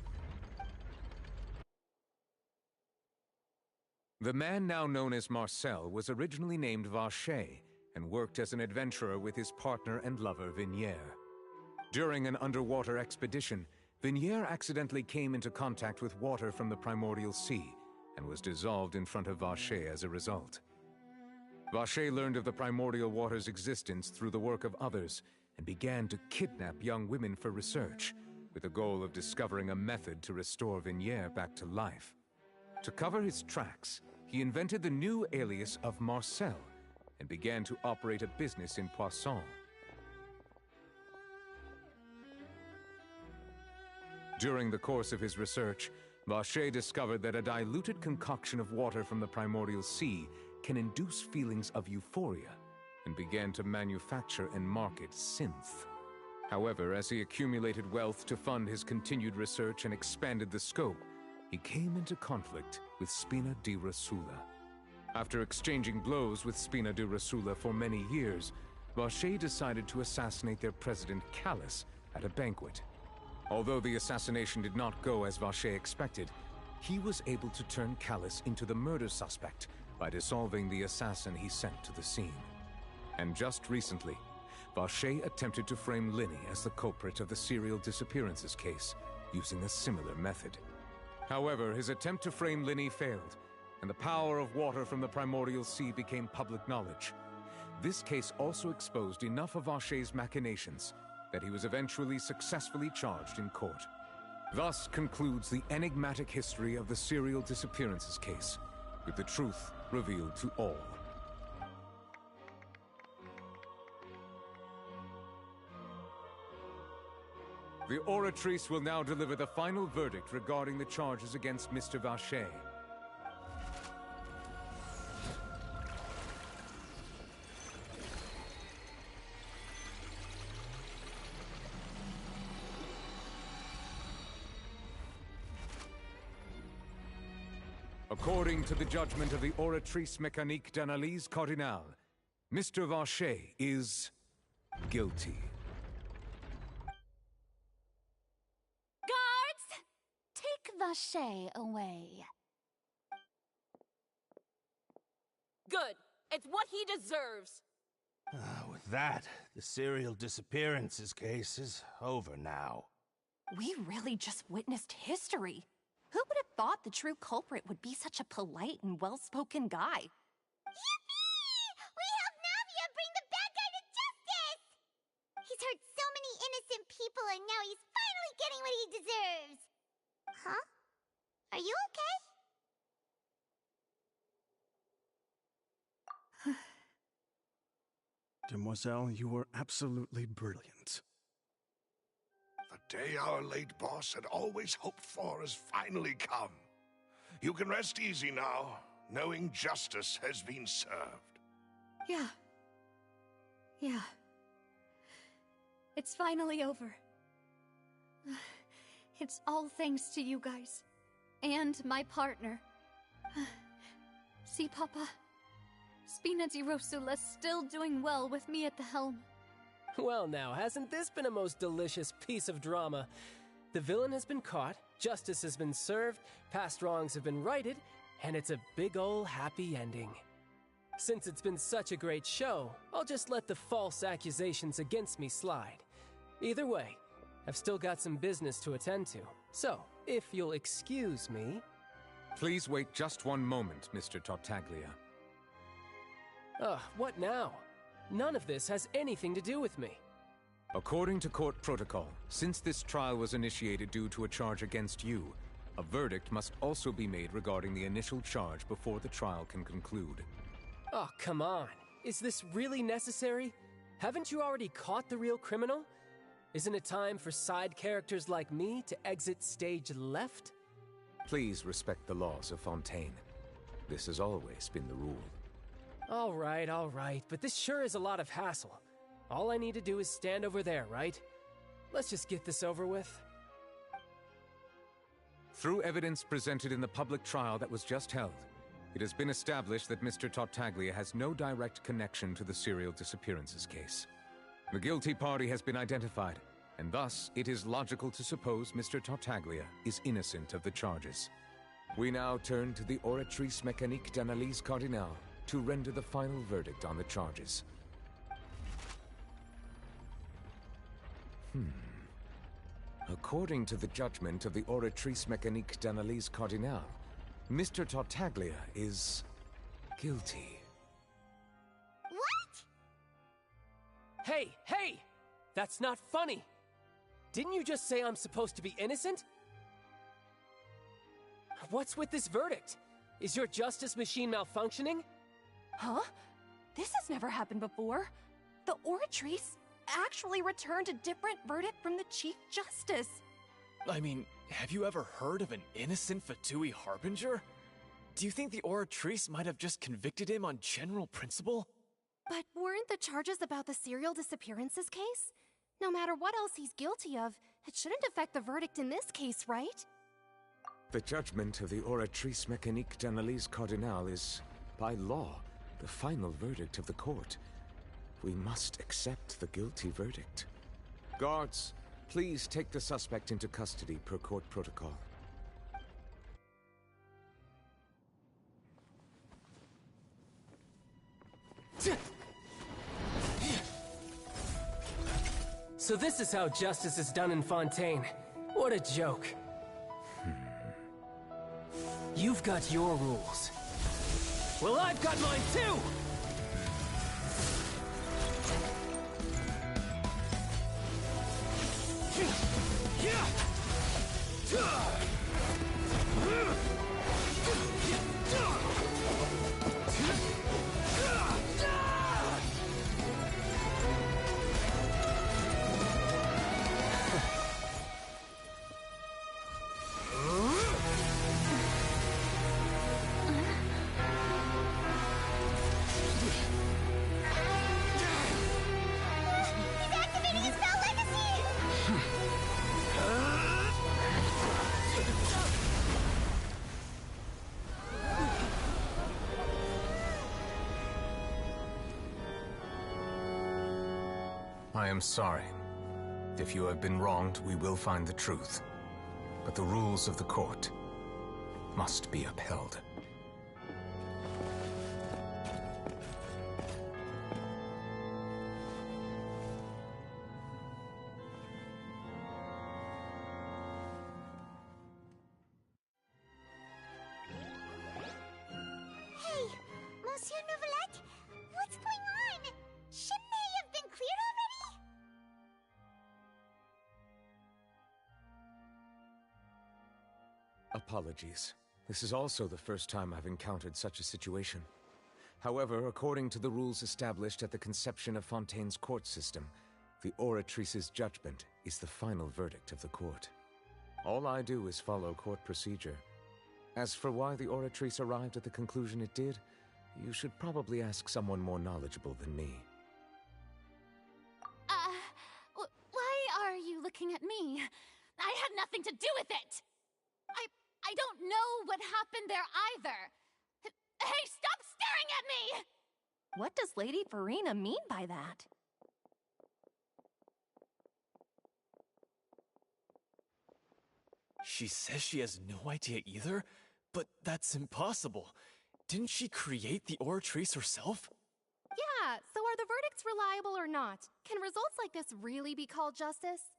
The man now known as Marcel was originally named Vacher and worked as an adventurer with his partner and lover Vignier. During an underwater expedition, Vignier accidentally came into contact with water from the primordial sea and was dissolved in front of Vacher as a result. Vacher learned of the primordial water's existence through the work of others and began to kidnap young women for research, with the goal of discovering a method to restore Vignier back to life. To cover his tracks, he invented the new alias of Marcel and began to operate a business in Poisson. During the course of his research, Vacher discovered that a diluted concoction of water from the primordial sea can induce feelings of euphoria, and began to manufacture and market synth. However, as he accumulated wealth to fund his continued research and expanded the scope, he came into conflict with Spina di Rosula. After exchanging blows with Spina di Rosula for many years, Vacher decided to assassinate their president Callus at a banquet. Although the assassination did not go as Vacher expected, he was able to turn Callus into the murder suspect by dissolving the assassin he sent to the scene. And just recently, Vacher attempted to frame Linny as the culprit of the serial disappearances case, using a similar method. However, his attempt to frame Linny failed, and the power of water from the primordial sea became public knowledge. This case also exposed enough of Vacher's machinations that he was eventually successfully charged in court. Thus concludes the enigmatic history of the serial disappearances case, with the truth revealed to all. The Oratrice will now deliver the final verdict regarding the charges against Mr. Vacher. According to the judgment of the Oratrice Mécanique d'Analyse Cardinale, Mr. Vacher is guilty. Guards! Take Vacher away. Good. It's what he deserves. With that, the serial disappearances case is over now. We really just witnessed history. Who would have thought the true culprit would be such a polite and well-spoken guy? Yippee! We helped Navia bring the bad guy to justice! He's hurt so many innocent people and now he's finally getting what he deserves! Huh? Are you okay? Demoiselle, you were absolutely brilliant. The day our late boss had always hoped for has finally come. You can rest easy now, knowing justice has been served. Yeah. It's finally over. It's all thanks to you guys. And my partner. See, Papa? Spina di Rosula's still doing well with me at the helm. Well now, hasn't this been a most delicious piece of drama? The villain has been caught, justice has been served, past wrongs have been righted, and it's a big ol' happy ending. Since it's been such a great show, I'll just let the false accusations against me slide. Either way, I've still got some business to attend to, so if you'll excuse me... Please wait just one moment, Mr. Tartaglia. What now? None of this has anything to do with me. According to court protocol, since this trial was initiated due to a charge against you, a verdict must also be made regarding the initial charge before the trial can conclude. Oh, come on. Is this really necessary? Haven't you already caught the real criminal? Isn't it time for side characters like me to exit stage left? Please respect the laws of Fontaine. This has always been the rule. All right, but this sure is a lot of hassle. All I need to do is stand over there, right? Let's just get this over with. Through evidence presented in the public trial that was just held, it has been established that Mr. Tartaglia has no direct connection to the serial disappearances case. The guilty party has been identified, and thus it is logical to suppose Mr. Tartaglia is innocent of the charges. We now turn to the Oratrice Mécanique d'Analyse Cardinale to render the final verdict on the charges. According to the judgment of the Oratrice Mécanique d'Analyse Cardinale, Mr. Tartaglia is guilty. What? Hey! That's not funny! Didn't you just say I'm supposed to be innocent? What's with this verdict? Is your justice machine malfunctioning? Huh? This has never happened before. The Oratrice actually returned a different verdict from the Chief Justice. I mean, have you ever heard of an innocent Fatui Harbinger? Do you think the Oratrice might have just convicted him on general principle? But weren't the charges about the serial disappearances case? No matter what else he's guilty of, it shouldn't affect the verdict in this case, right? The judgment of the Oratrice Mécanique d'Analyse Cardinale is, by law, the final verdict of the court. We must accept the guilty verdict. Guards, please take the suspect into custody per court protocol. So this is how justice is done in Fontaine. What a joke. You've got your rules. Well, I've got mine too! I am sorry. If you have been wronged, we will find the truth. But the rules of the court must be upheld. Hey, Monsieur Neuvillette, what's going on? Shouldn't they have been cleared already? Apologies. This is also the first time I've encountered such a situation. However, according to the rules established at the conception of Fontaine's court system, the Oratrice's judgment is the final verdict of the court. All I do is follow court procedure. As for why the Oratrice arrived at the conclusion it did, you should probably ask someone more knowledgeable than me. Why are you looking at me? I had nothing to do with it! I don't know what happened there either! Hey, stop staring at me! What does Lady Farina mean by that? She says she has no idea either, but that's impossible. Didn't she create the Oratrice herself? Yeah, so are the verdicts reliable or not? Can results like this really be called justice?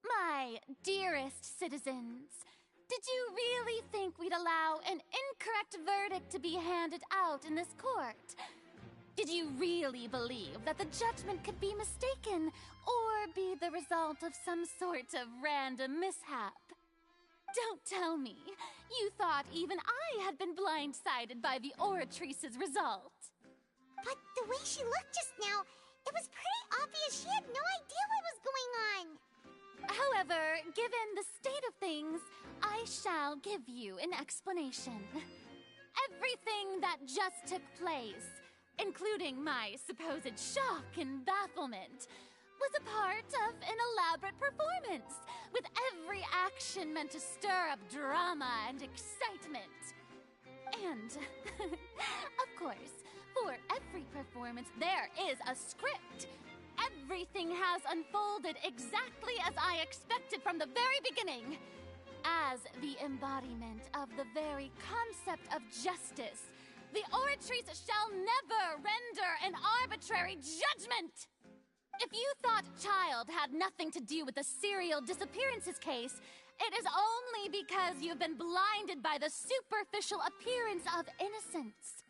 My dearest citizens, did you really think we'd allow an incorrect verdict to be handed out in this court? Did you really believe that the judgment could be mistaken or be the result of some sort of random mishap? Don't tell me you thought even I had been blindsided by the Oratrice's result. But the way she looked just now, it was pretty obvious she had no idea what was going on. However, given the state of things, I shall give you an explanation. Everything that just took place, including my supposed shock and bafflement, was a part of an elaborate performance, with every action meant to stir up drama and excitement. And, of course, for every performance, there is a script. Everything has unfolded exactly as I expected from the very beginning. As the embodiment of the very concept of justice, the Oratrice shall never render an arbitrary judgment! If you thought Child had nothing to do with the serial disappearances case, it is only because you've been blinded by the superficial appearance of innocence.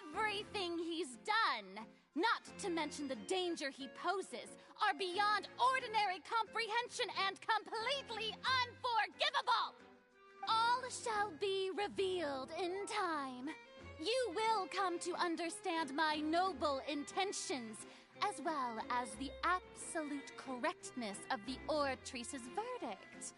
Everything he's done, not to mention the danger he poses, are beyond ordinary comprehension and completely unforgivable! All shall be revealed in time. You will come to understand my noble intentions, as well as the absolute correctness of the Oratrice's verdict.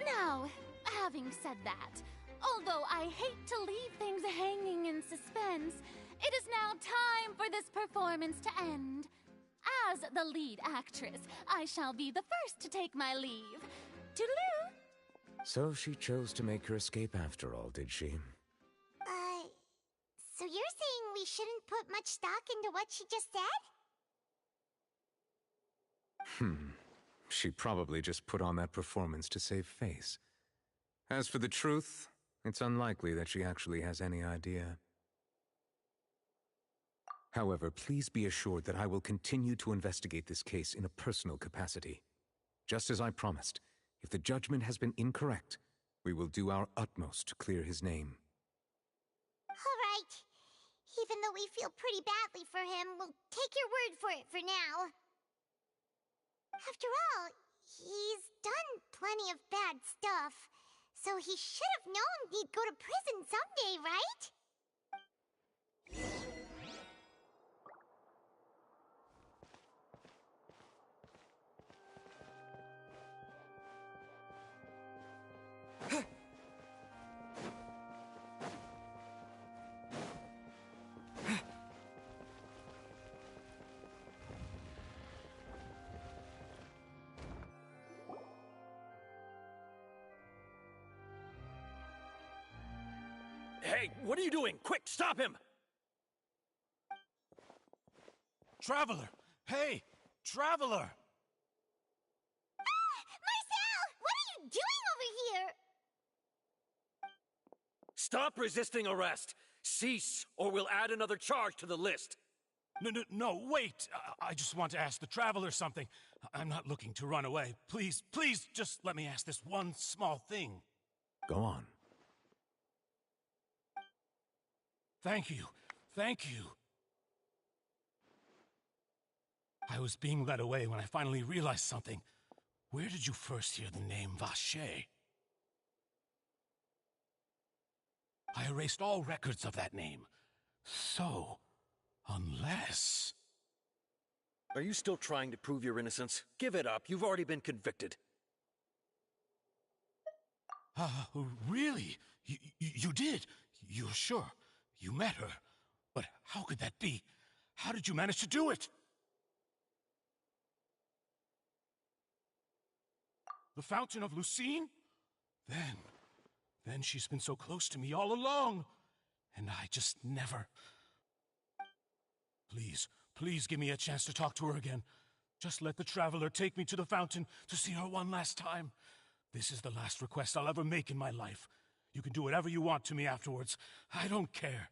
Now, having said that, although I hate to leave things hanging in suspense, it is now time for this performance to end. As the lead actress, I shall be the first to take my leave. Toodaloo! So she chose to make her escape after all, did she? So you're saying we shouldn't put much stock into what she just said? She probably just put on that performance to save face. As for the truth, it's unlikely that she actually has any idea. However, please be assured that I will continue to investigate this case in a personal capacity. Just as I promised, if the judgment has been incorrect, we will do our utmost to clear his name. All right. Even though we feel pretty badly for him, we'll take your word for it for now. After all, he's done plenty of bad stuff, so he should have known he'd go to prison someday, right? Hey, what are you doing? Quick, stop him! Traveler! Hey! Traveler! Marcel! What are you doing over here? Stop resisting arrest! Cease, or we'll add another charge to the list! No, wait! I just want to ask the Traveler something. I'm not looking to run away. Please, just let me ask this one small thing. Go on. Thank you. I was being led away when I finally realized something. Where did you first hear the name Vacher? I erased all records of that name. So, unless... Are you still trying to prove your innocence? Give it up. You've already been convicted. Really? You did? You're sure? You met her. But how could that be? How did you manage to do it? The Fountain of Lucine? Then she's been so close to me all along. And I just never... Please give me a chance to talk to her again. Just let the Traveler take me to the fountain to see her one last time. This is the last request I'll ever make in my life. You can do whatever you want to me afterwards. I don't care.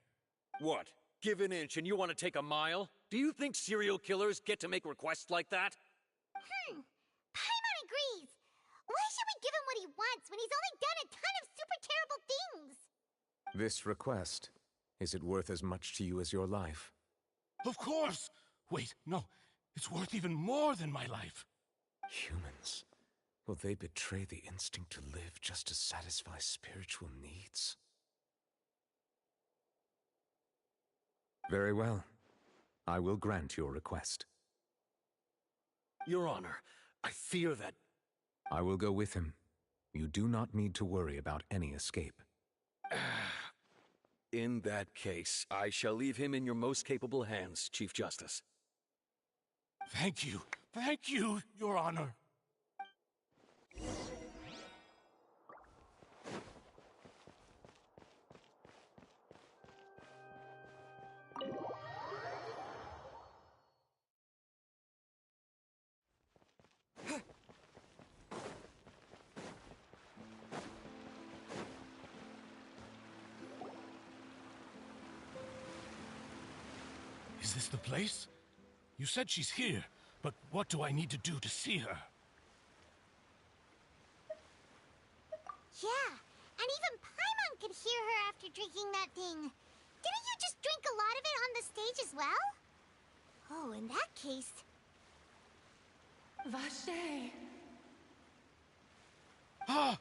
What? Give an inch and you want to take a mile? Do you think serial killers get to make requests like that? Paimon agrees. Why should we give him what he wants when he's only done a ton of super terrible things? This request, is it worth as much to you as your life? Of course! Wait, no. It's worth even more than my life. Humans. Will they betray the instinct to live just to satisfy spiritual needs? Very well. I will grant your request. Your Honor, I fear that... I will go with him. You do not need to worry about any escape. In that case, I shall leave him in your most capable hands, Chief Justice. Thank you. Thank you, Your Honor. Is this the place? You said she's here, but what do I need to do to see her? Yeah, and even Paimon could hear her after drinking that thing. Didn't you just drink a lot of it on the stage as well? Oh, in that case... Vache! Ah!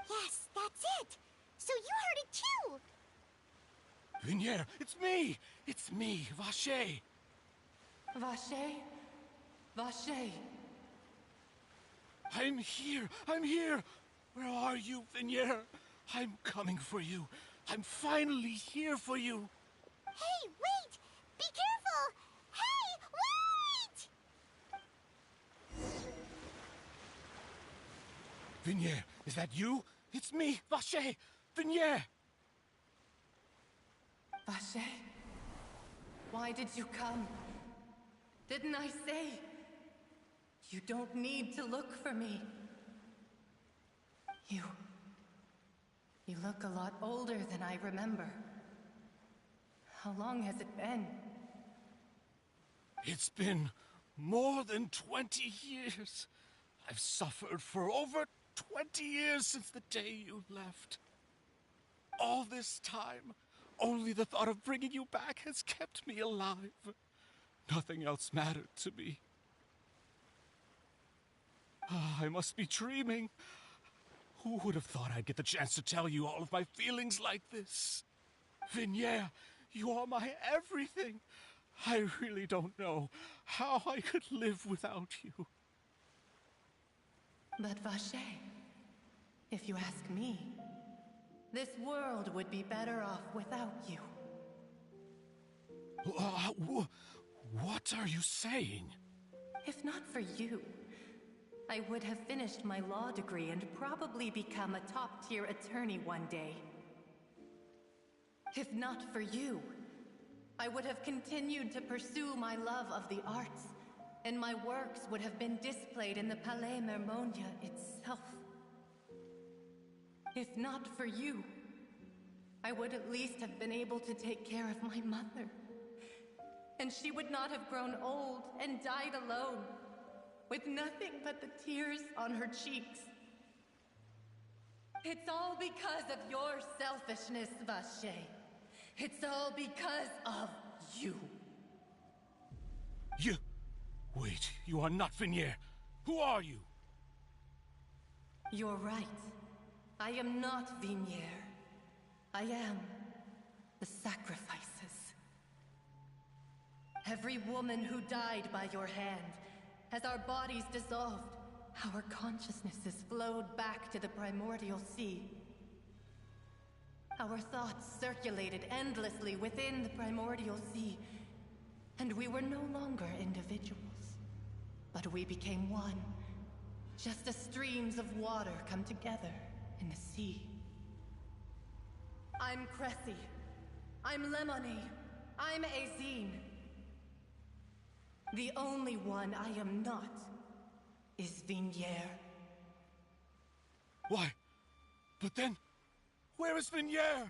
Yes, that's it! So you heard it too! Vignier, it's me! It's me, Vache! Vache? Vache? I'm here! I'm here! Where are you, Vignier? I'm coming for you. I'm finally here for you. Hey, wait! Be careful! Hey, wait! Vignier, is that you? It's me, Vache! Vignier! Vache? Why did you come? Didn't I say? You don't need to look for me. You look a lot older than I remember. How long has it been? It's been more than 20 years. I've suffered for over 20 years since the day you left. All this time, only the thought of bringing you back has kept me alive. Nothing else mattered to me. I must be dreaming. Who would have thought I'd get the chance to tell you all of my feelings like this? Vignier, you are my everything. I really don't know how I could live without you. But Vache, if you ask me, this world would be better off without you. What are you saying? If not for you, I would have finished my law degree and probably become a top-tier attorney one day. If not for you, I would have continued to pursue my love of the arts, and my works would have been displayed in the Palais Mermonia itself. If not for you, I would at least have been able to take care of my mother. And she would not have grown old and died alone, with nothing but the tears on her cheeks. It's all because of your selfishness, Vache. It's all because of you. You... Wait, you are not Vignier. Who are you? You're right. I am not Vignier. I am the sacrifices. Every woman who died by your hand, as our bodies dissolved, our consciousnesses flowed back to the primordial sea. Our thoughts circulated endlessly within the primordial sea, and we were no longer individuals. But we became one, just as streams of water come together in the sea. I'm Cressy. I'm Lemonade. I'm Azine. The only one I am not is Vignier. Why? But then, where is Vignier?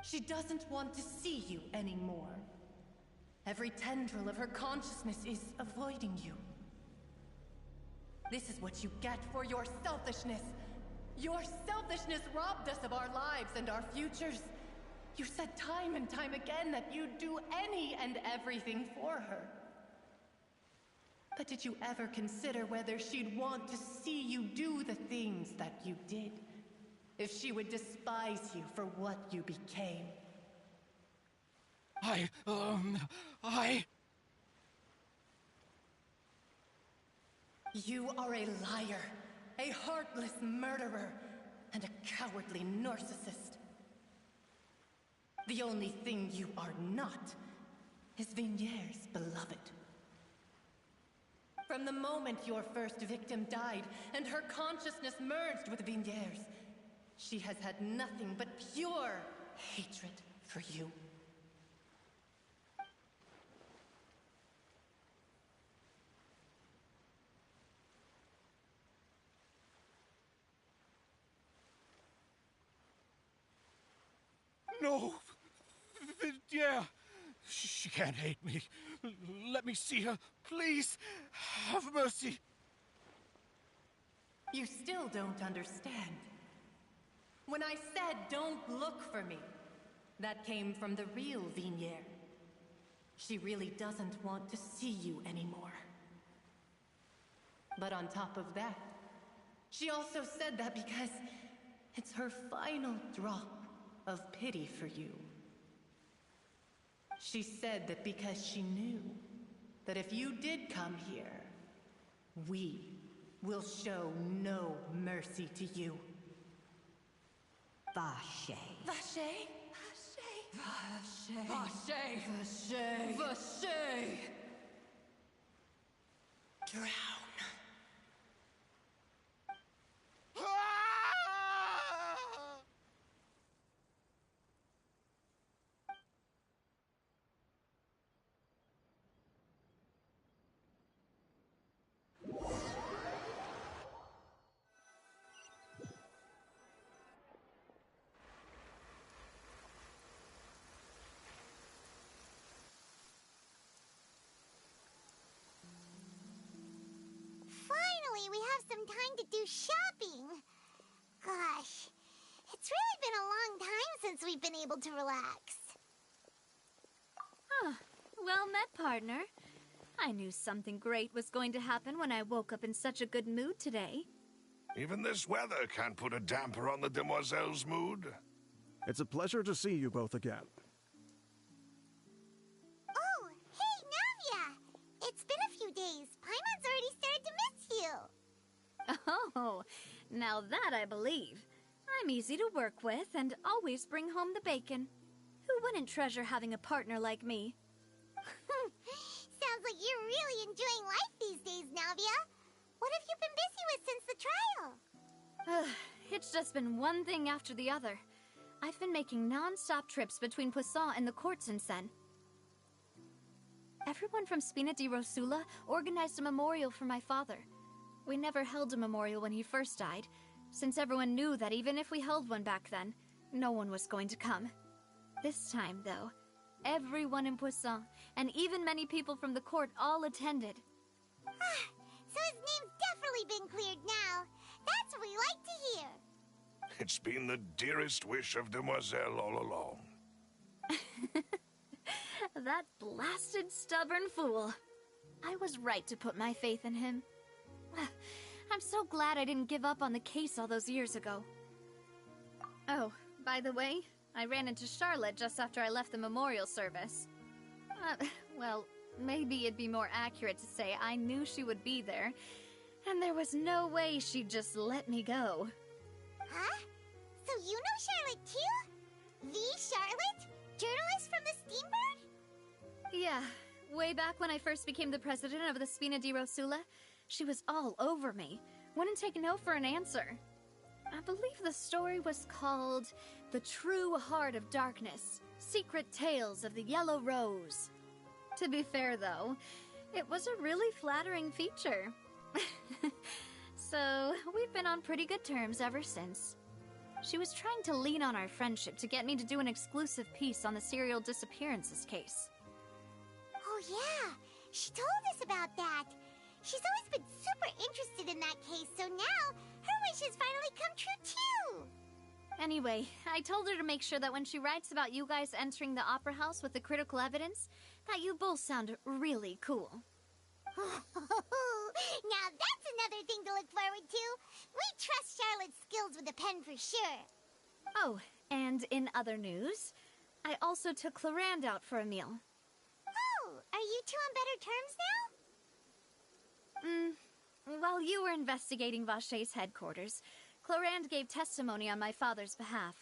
She doesn't want to see you anymore. Every tendril of her consciousness is avoiding you. This is what you get for your selfishness. Your selfishness robbed us of our lives and our futures. You said time and time again that you'd do any and everything for her. But did you ever consider whether she'd want to see you do the things that you did? If she would despise you for what you became? You are a liar, a heartless murderer. and a cowardly narcissist. The only thing you are not is Vigniere's beloved. From the moment your first victim died and her consciousness merged with Vigniere's, she has had nothing but pure hatred for you. No! Yeah! She can't hate me. Let me see her, please. Have mercy. You still don't understand. When I said don't look for me, that came from the real Vigniere. She really doesn't want to see you anymore. But on top of that, she also said that because it's her final drop of pity for you. She said that because she knew that if you did come here, we will show no mercy to you. Vache. Vache? Vache. Vache! Vache. Vache! Drown. Finally, we have some time to do shopping. Gosh, it's really been a long time since we've been able to relax. Huh. Well met, partner. I knew something great was going to happen when I woke up in such a good mood today. Even this weather can't put a damper on the demoiselle's mood. It's a pleasure to see you both again. Oh, hey, Navia! It's been a few days. Paimon's already started to miss you. Oh, now that I believe. I'm easy to work with and always bring home the bacon. Who wouldn't treasure having a partner like me? Sounds like you're really enjoying life these days, Navia. What have you been busy with since the trial? It's just been one thing after the other. I've been making non-stop trips between Poisson and the courts in Sen. Everyone from Spina di Rosula organized a memorial for my father. We never held a memorial when he first died, since everyone knew that even if we held one back then, no one was going to come. This time, though, everyone in Poisson, and even many people from the court, all attended. So his name's definitely been cleared now. That's what we like to hear. It's been the dearest wish of Demoiselle all along. That blasted stubborn fool. I was right to put my faith in him. I'm so glad I didn't give up on the case all those years ago. Oh, by the way, I ran into Charlotte just after I left the memorial service. Well, maybe it'd be more accurate to say I knew she would be there, and there was no way she'd just let me go. Huh? So you know Charlotte too? The Charlotte? Journalist from the Steambird? Yeah, way back when I first became the president of the Spina di Rosula, she was all over me. Wouldn't take no for an answer. I believe the story was called The True Heart of Darkness, Secret Tales of the Yellow Rose. To be fair, though, it was a really flattering feature. So, we've been on pretty good terms ever since. She was trying to lean on our friendship to get me to do an exclusive piece on the serial disappearances case. Oh yeah, she told us about that. She's always been super interested in that case, so now her wish has finally come true too. Anyway, I told her to make sure that when she writes about you guys entering the opera house with the critical evidence, that you both sound really cool. Now that's another thing to look forward to. We trust Charlotte's skills with a pen for sure. Oh, and in other news, I also took Clarande out for a meal. Oh, are you two on better terms now? While you were investigating Vache's headquarters, Clorinde gave testimony on my father's behalf.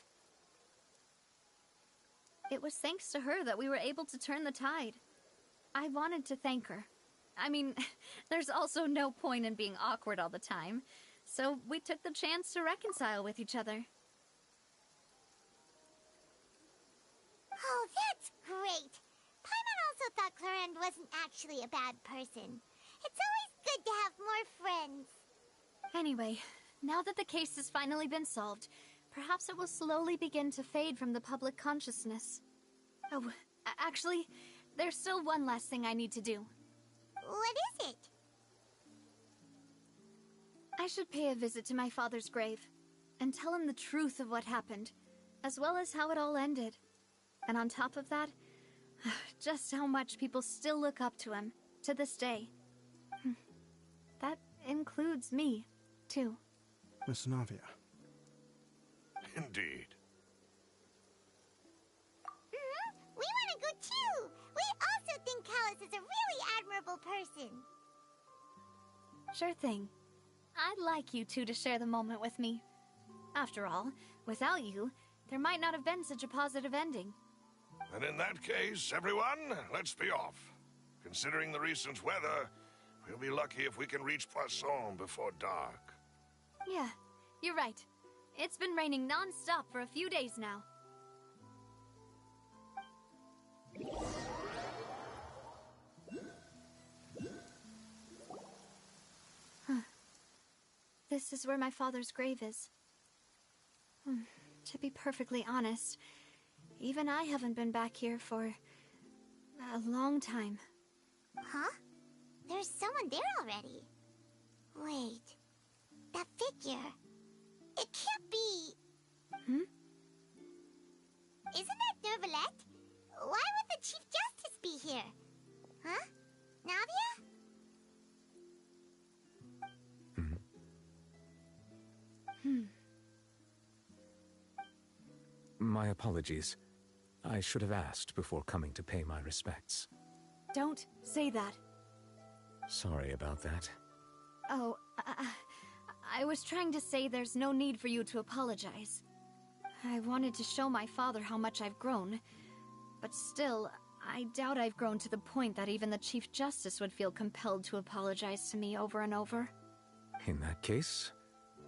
It was thanks to her that we were able to turn the tide. I wanted to thank her. I mean, there's also no point in being awkward all the time, so we took the chance to reconcile with each other. Oh, that's great! Paimon also thought Clorinde wasn't actually a bad person. It's always good to have more friends. Anyway, now that the case has finally been solved, perhaps it will slowly begin to fade from the public consciousness. Oh, actually, there's still one last thing I need to do. What is it? I should pay a visit to my father's grave, and tell him the truth of what happened, as well as how it all ended. And on top of that, just how much people still look up to him, to this day. That includes me, too. Miss Navia. Indeed. We want to go too! We also think Callus is a really admirable person. Sure thing. I'd like you two to share the moment with me. After all, without you, there might not have been such a positive ending. And in that case, everyone, let's be off. Considering the recent weather, we'll be lucky if we can reach Poisson before dark. Yeah, you're right. It's been raining non-stop for a few days now. This is where my father's grave is. To be perfectly honest, even I haven't been back here for a long time. Huh? There's someone there already. Wait. That figure. It can't be... Isn't that Neuvillette? Why would the Chief Justice be here? Huh? Navia? My apologies. I should have asked before coming to pay my respects. Don't say that. Sorry about that. Oh, I was trying to say there's no need for you to apologize. I wanted to show my father how much I've grown, but still, I doubt I've grown to the point that even the Chief Justice would feel compelled to apologize to me over and over. In that case,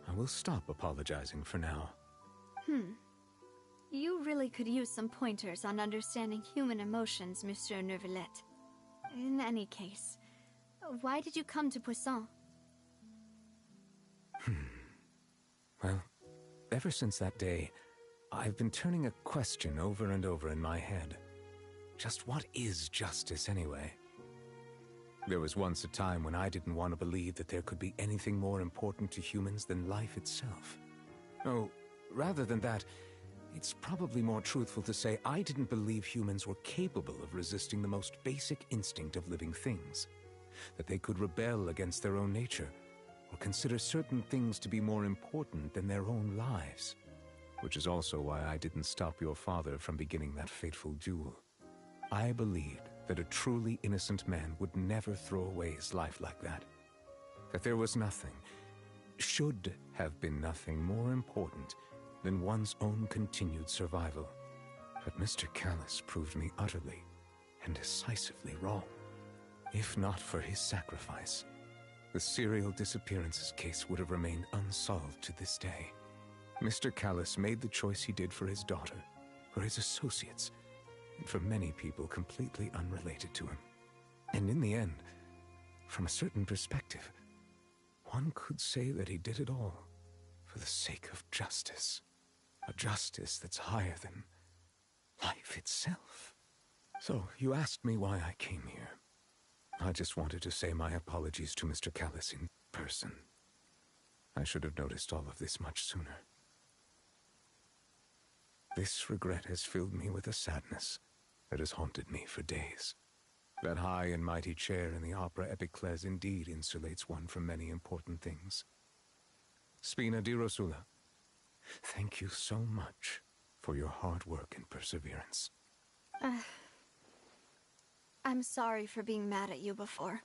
I will stop apologizing for now. You really could use some pointers on understanding human emotions, Monsieur Neuvillette. In any case, why did you come to Poisson? Well, ever since that day, I've been turning a question over and over in my head. Just what is justice anyway? There was once a time when I didn't want to believe that there could be anything more important to humans than life itself. Oh, rather than that, it's probably more truthful to say I didn't believe humans were capable of resisting the most basic instinct of living things. That they could rebel against their own nature, or consider certain things to be more important than their own lives. Which is also why I didn't stop your father from beginning that fateful duel. I believed that a truly innocent man would never throw away his life like that. That there was nothing, should have been nothing more important than one's own continued survival. But Mr. Callus proved me utterly and decisively wrong. If not for his sacrifice, the serial disappearances case would have remained unsolved to this day. Mr. Callus made the choice he did for his daughter, for his associates, and for many people completely unrelated to him. And in the end, from a certain perspective, one could say that he did it all for the sake of justice. A justice that's higher than life itself. So, you asked me why I came here. I just wanted to say my apologies to Mr. Callus in person. I should have noticed all of this much sooner. This regret has filled me with a sadness that has haunted me for days. That high and mighty chair in the Opera Epiclese indeed insulates one from many important things. Spina di Rosula, thank you so much for your hard work and perseverance. I'm sorry for being mad at you before.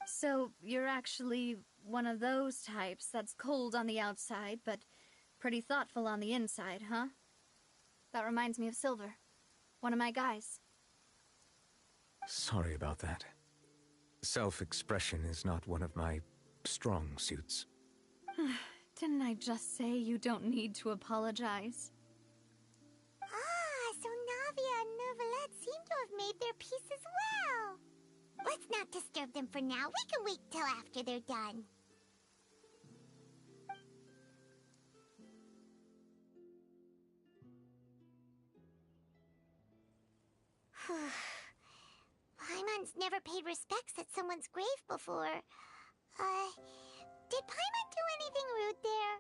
So, you're actually one of those types that's cold on the outside, but pretty thoughtful on the inside, huh? That reminds me of Silver, one of my guys. Sorry about that. Self-expression is not one of my strong suits. Didn't I just say you don't need to apologize? Ah, so Navia and Neuvillette seem to have made their peace as well. Let's not disturb them for now. We can wait till after they're done. Paimon's never paid respects at someone's grave before. Did Paimon do anything rude there?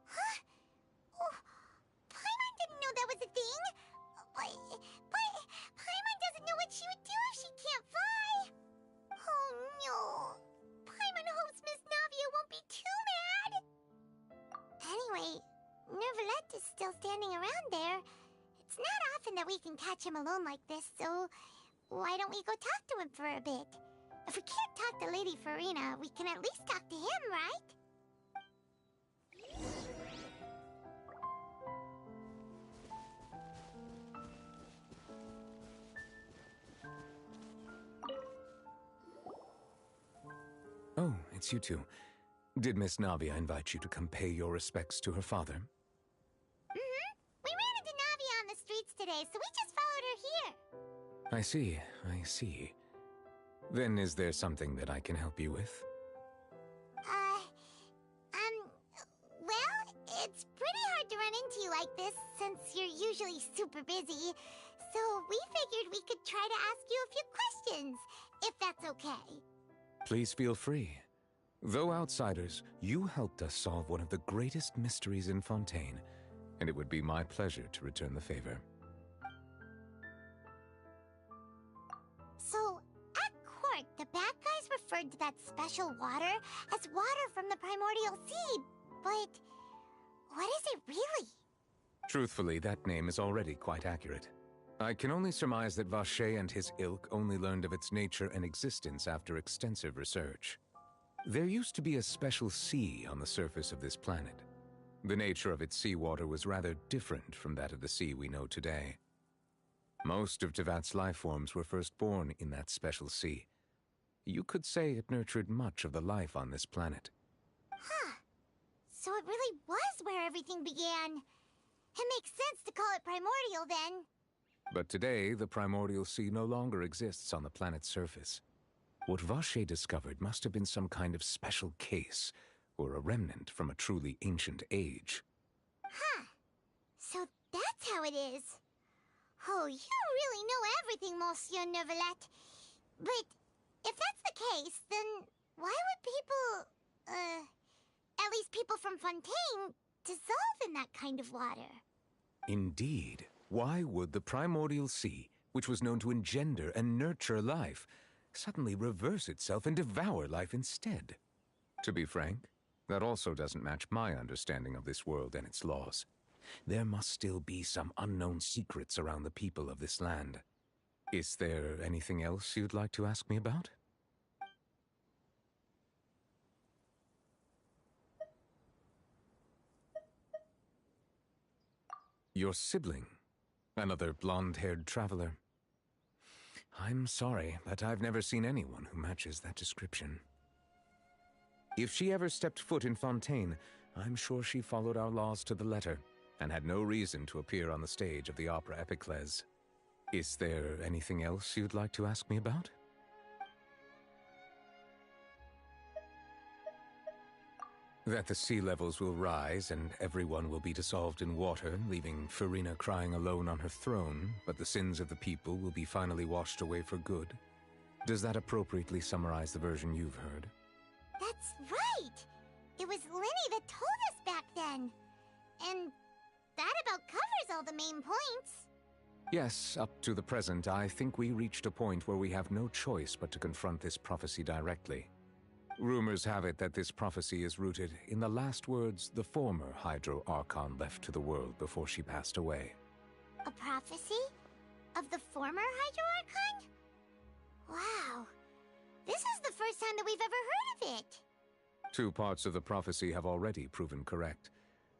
Huh? Oh, Paimon didn't know that was a thing. But Paimon doesn't know what she would do if she can't fly. Oh no. Paimon hopes Miss Navia won't be too mad. Anyway, Neuvillette is still standing around there. It's not often that we can catch him alone like this, so why don't we go talk to him for a bit? If we can't talk to Lady Farina, we can at least talk to him, right? Oh, it's you two. Did Miss Navia invite you to come pay your respects to her father? Mm-hmm. We ran into Navia on the streets today, so we just followed her here. I see. Then is there something that I can help you with? Well, it's pretty hard to run into you like this, since you're usually super busy. So we figured we could try to ask you a few questions, if that's okay. Please feel free. Though outsiders, you helped us solve one of the greatest mysteries in Fontaine, and it would be my pleasure to return the favor. So, at court, the bad guys referred to that special water as water from the primordial sea, but what is it really? Truthfully, that name is already quite accurate. I can only surmise that Vacher and his ilk only learned of its nature and existence after extensive research. There used to be a special sea on the surface of this planet. The nature of its seawater was rather different from that of the sea we know today. Most of Tevat's life forms were first born in that special sea. You could say it nurtured much of the life on this planet. Huh. So it really was where everything began. It makes sense to call it primordial then. But today, the primordial sea no longer exists on the planet's surface. What Vacher discovered must have been some kind of special case, or a remnant from a truly ancient age. Huh. So that's how it is. Oh, you really know everything, Monsieur Neuvillette. But if that's the case, then why would people, at least people from Fontaine, dissolve in that kind of water? Indeed. Why would the primordial sea, which was known to engender and nurture life, suddenly reverse itself and devour life instead? To be frank, that also doesn't match my understanding of this world and its laws. There must still be some unknown secrets around the people of this land. Is there anything else you'd like to ask me about? Your sibling. Another blonde-haired traveler. I'm sorry, but I've never seen anyone who matches that description. If she ever stepped foot in Fontaine, I'm sure she followed our laws to the letter, and had no reason to appear on the stage of the opera Epiclese. Is there anything else you'd like to ask me about? That the sea levels will rise and everyone will be dissolved in water, leaving Farina crying alone on her throne, but the sins of the people will be finally washed away for good. Does that appropriately summarize the version you've heard? That's right! It was Lenny that told us back then. And that about covers all the main points. Yes, up to the present, I think we reached a point where we have no choice but to confront this prophecy directly. Rumors have it that this prophecy is rooted in the last words the former Hydro Archon left to the world before she passed away. A prophecy? Of the former Hydro Archon? Wow. This is the first time that we've ever heard of it. Two parts of the prophecy have already proven correct.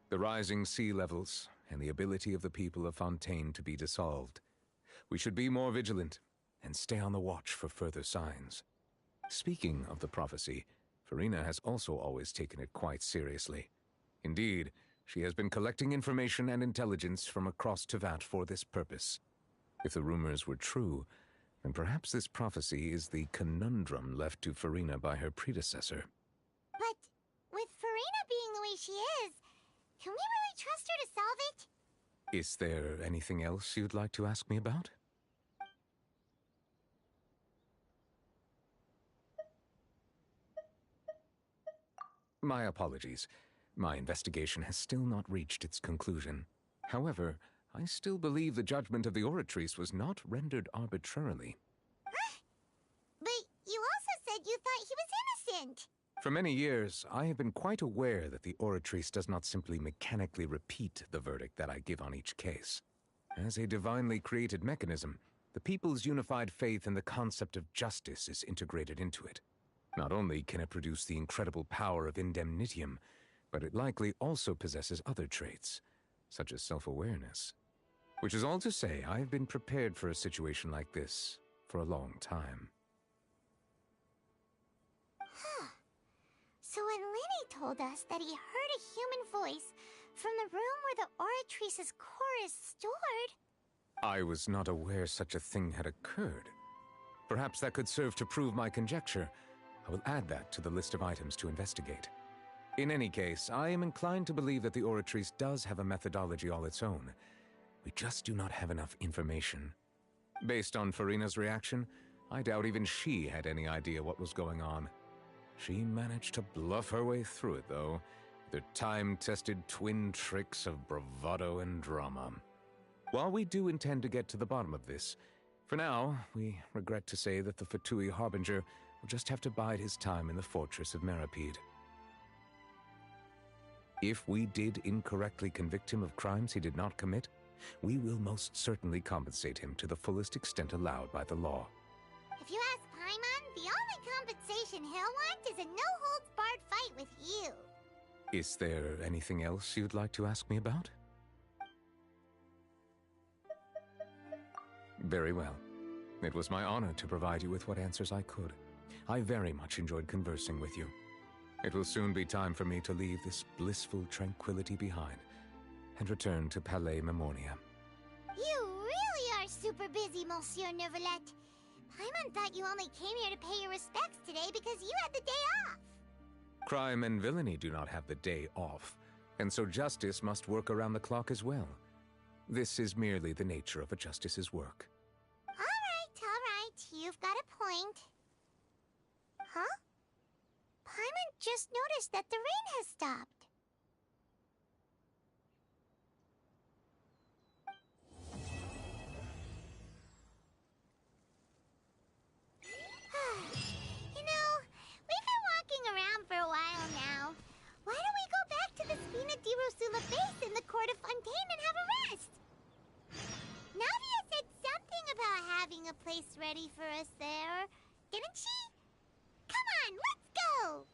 The rising sea levels and the ability of the people of Fontaine to be dissolved. We should be more vigilant and stay on the watch for further signs. Speaking of the prophecy, Furina has also always taken it quite seriously. Indeed, she has been collecting information and intelligence from across Tevat for this purpose. If the rumors were true, then perhaps this prophecy is the conundrum left to Furina by her predecessor. But with Furina being the way she is, can we really trust her to solve it? Is there anything else you'd like to ask me about? My apologies. My investigation has still not reached its conclusion. However, I still believe the judgment of the Oratrice was not rendered arbitrarily. Huh? But you also said you thought he was innocent. For many years, I have been quite aware that the Oratrice does not simply mechanically repeat the verdict that I give on each case. As a divinely created mechanism, the people's unified faith in the concept of justice is integrated into it. Not only can it produce the incredible power of indemnitium, but it likely also possesses other traits, such as self-awareness. Which is all to say, I have been prepared for a situation like this for a long time. Huh. So when Lenny told us that he heard a human voice from the room where the Oratrice's core is stored... I was not aware such a thing had occurred. Perhaps that could serve to prove my conjecture. I will add that to the list of items to investigate. In any case, I am inclined to believe that the Oratrice does have a methodology all its own. We just do not have enough information. Based on Furina's reaction, I doubt even she had any idea what was going on. She managed to bluff her way through it, though, with her time-tested twin tricks of bravado and drama. While we do intend to get to the bottom of this, for now, we regret to say that the Fatui Harbinger will just have to bide his time in the fortress of Meripede. If we did incorrectly convict him of crimes he did not commit, we will most certainly compensate him to the fullest extent allowed by the law. If you ask Paimon, the only compensation he'll want is a no-holds-barred fight with you. Is there anything else you'd like to ask me about? Very well. It was my honor to provide you with what answers I could. I very much enjoyed conversing with you. It will soon be time for me to leave this blissful tranquility behind and return to Palais Memornia. You really are super busy, Monsieur Neuvillette. Paimon thought you only came here to pay your respects today because you had the day off. Crime and villainy do not have the day off, and so justice must work around the clock as well. This is merely the nature of a justice's work. All right. You've got a point. Huh? Paimon just noticed that the rain has stopped. You know, we've been walking around for a while now. Why don't we go back to the Spina di Rosula base in the court of Fontaine and have a rest? Navia said something about having a place ready for us there, didn't she? Come on, let's go!